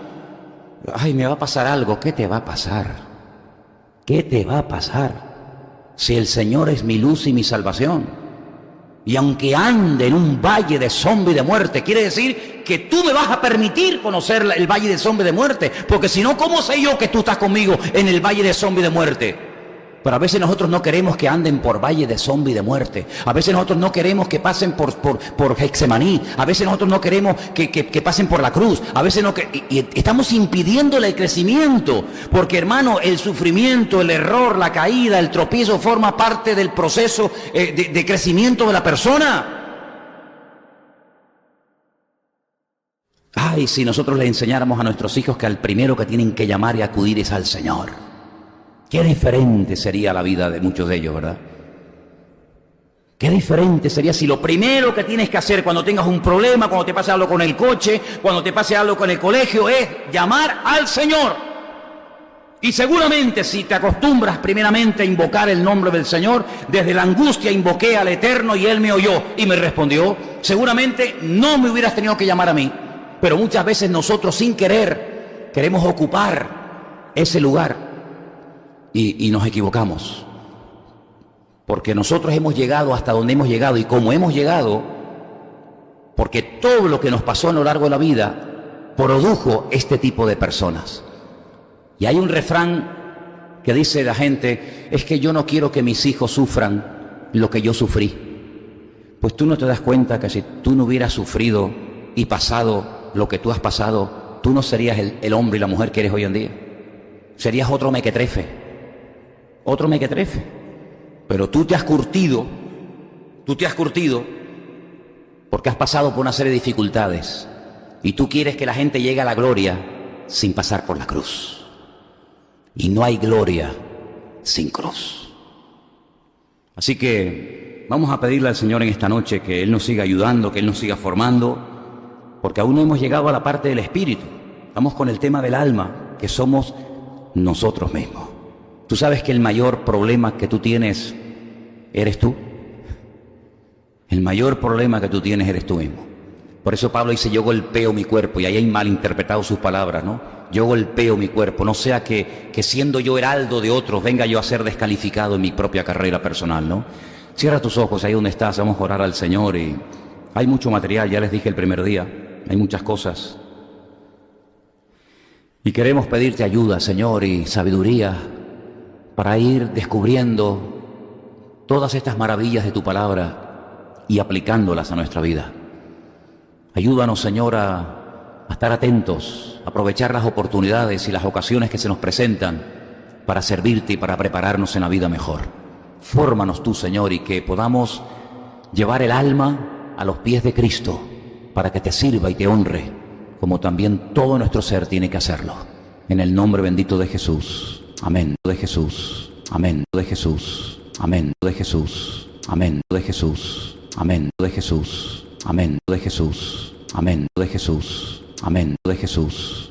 ay, me va a pasar algo. ¿Qué te va a pasar? ¿Qué te va a pasar? Si el Señor es mi luz y mi salvación. Y aunque ande en un valle de sombra y de muerte, quiere decir que tú me vas a permitir conocer el valle de sombra y de muerte. Porque si no, ¿cómo sé yo que tú estás conmigo en el valle de sombra y de muerte? Pero a veces nosotros no queremos que anden por valle de sombra y de muerte. A veces nosotros no queremos que pasen por Getsemaní. A veces nosotros no queremos que pasen por la cruz. A veces no y estamos impidiéndole el crecimiento. Porque, hermano, el sufrimiento, el error, la caída, el tropiezo forma parte del proceso de crecimiento de la persona. Ay, si nosotros le enseñáramos a nuestros hijos que al primero que tienen que llamar y acudir es al Señor. Qué diferente sería la vida de muchos de ellos, ¿verdad? Qué diferente sería si lo primero que tienes que hacer cuando tengas un problema, cuando te pase algo con el coche, cuando te pase algo con el colegio, es llamar al Señor. Y seguramente si te acostumbras primeramente a invocar el nombre del Señor, desde la angustia invoqué al Eterno y Él me oyó y me respondió, seguramente no me hubieras tenido que llamar a mí. Pero muchas veces nosotros sin querer queremos ocupar ese lugar. Y nos equivocamos, porque nosotros hemos llegado hasta donde hemos llegado, y como hemos llegado, porque todo lo que nos pasó a lo largo de la vida produjo este tipo de personas. Y hay un refrán que dice la gente, es que yo no quiero que mis hijos sufran lo que yo sufrí. Pues tú no te das cuenta que si tú no hubieras sufrido y pasado lo que tú has pasado, tú no serías el hombre y la mujer que eres hoy en día. Serías otro mequetrefe. Otro mequetrefe. Pero tú te has curtido porque has pasado por una serie de dificultades y tú quieres que la gente llegue a la gloria sin pasar por la cruz. Y no hay gloria sin cruz. Así que vamos a pedirle al Señor en esta noche que Él nos siga ayudando, que Él nos siga formando, porque aún no hemos llegado a la parte del espíritu. Vamos con el tema del alma, que somos nosotros mismos. ¿Tú sabes que el mayor problema que tú tienes eres tú? El mayor problema que tú tienes eres tú mismo. Por eso Pablo dice, yo golpeo mi cuerpo, y ahí hay malinterpretado sus palabras, ¿no? Yo golpeo mi cuerpo, no sea que siendo yo heraldo de otros, venga yo a ser descalificado en mi propia carrera personal, ¿no? Cierra tus ojos ahí donde estás, vamos a orar al Señor. Y hay mucho material, ya les dije el primer día, hay muchas cosas. Y queremos pedirte ayuda, Señor, y sabiduría para ir descubriendo todas estas maravillas de tu palabra y aplicándolas a nuestra vida. Ayúdanos, Señor, a estar atentos, a aprovechar las oportunidades y las ocasiones que se nos presentan para servirte y para prepararnos en la vida mejor. Fórmanos tú, Señor, y que podamos llevar el alma a los pies de Cristo para que te sirva y te honre, como también todo nuestro ser tiene que hacerlo. En el nombre bendito de Jesús. Amén. De Jesús. Amén. De Jesús. Amén. De Jesús. Amén. De Jesús. Amén. De Jesús. Amén. De Jesús. Amén. De Jesús. Amén. De Jesús.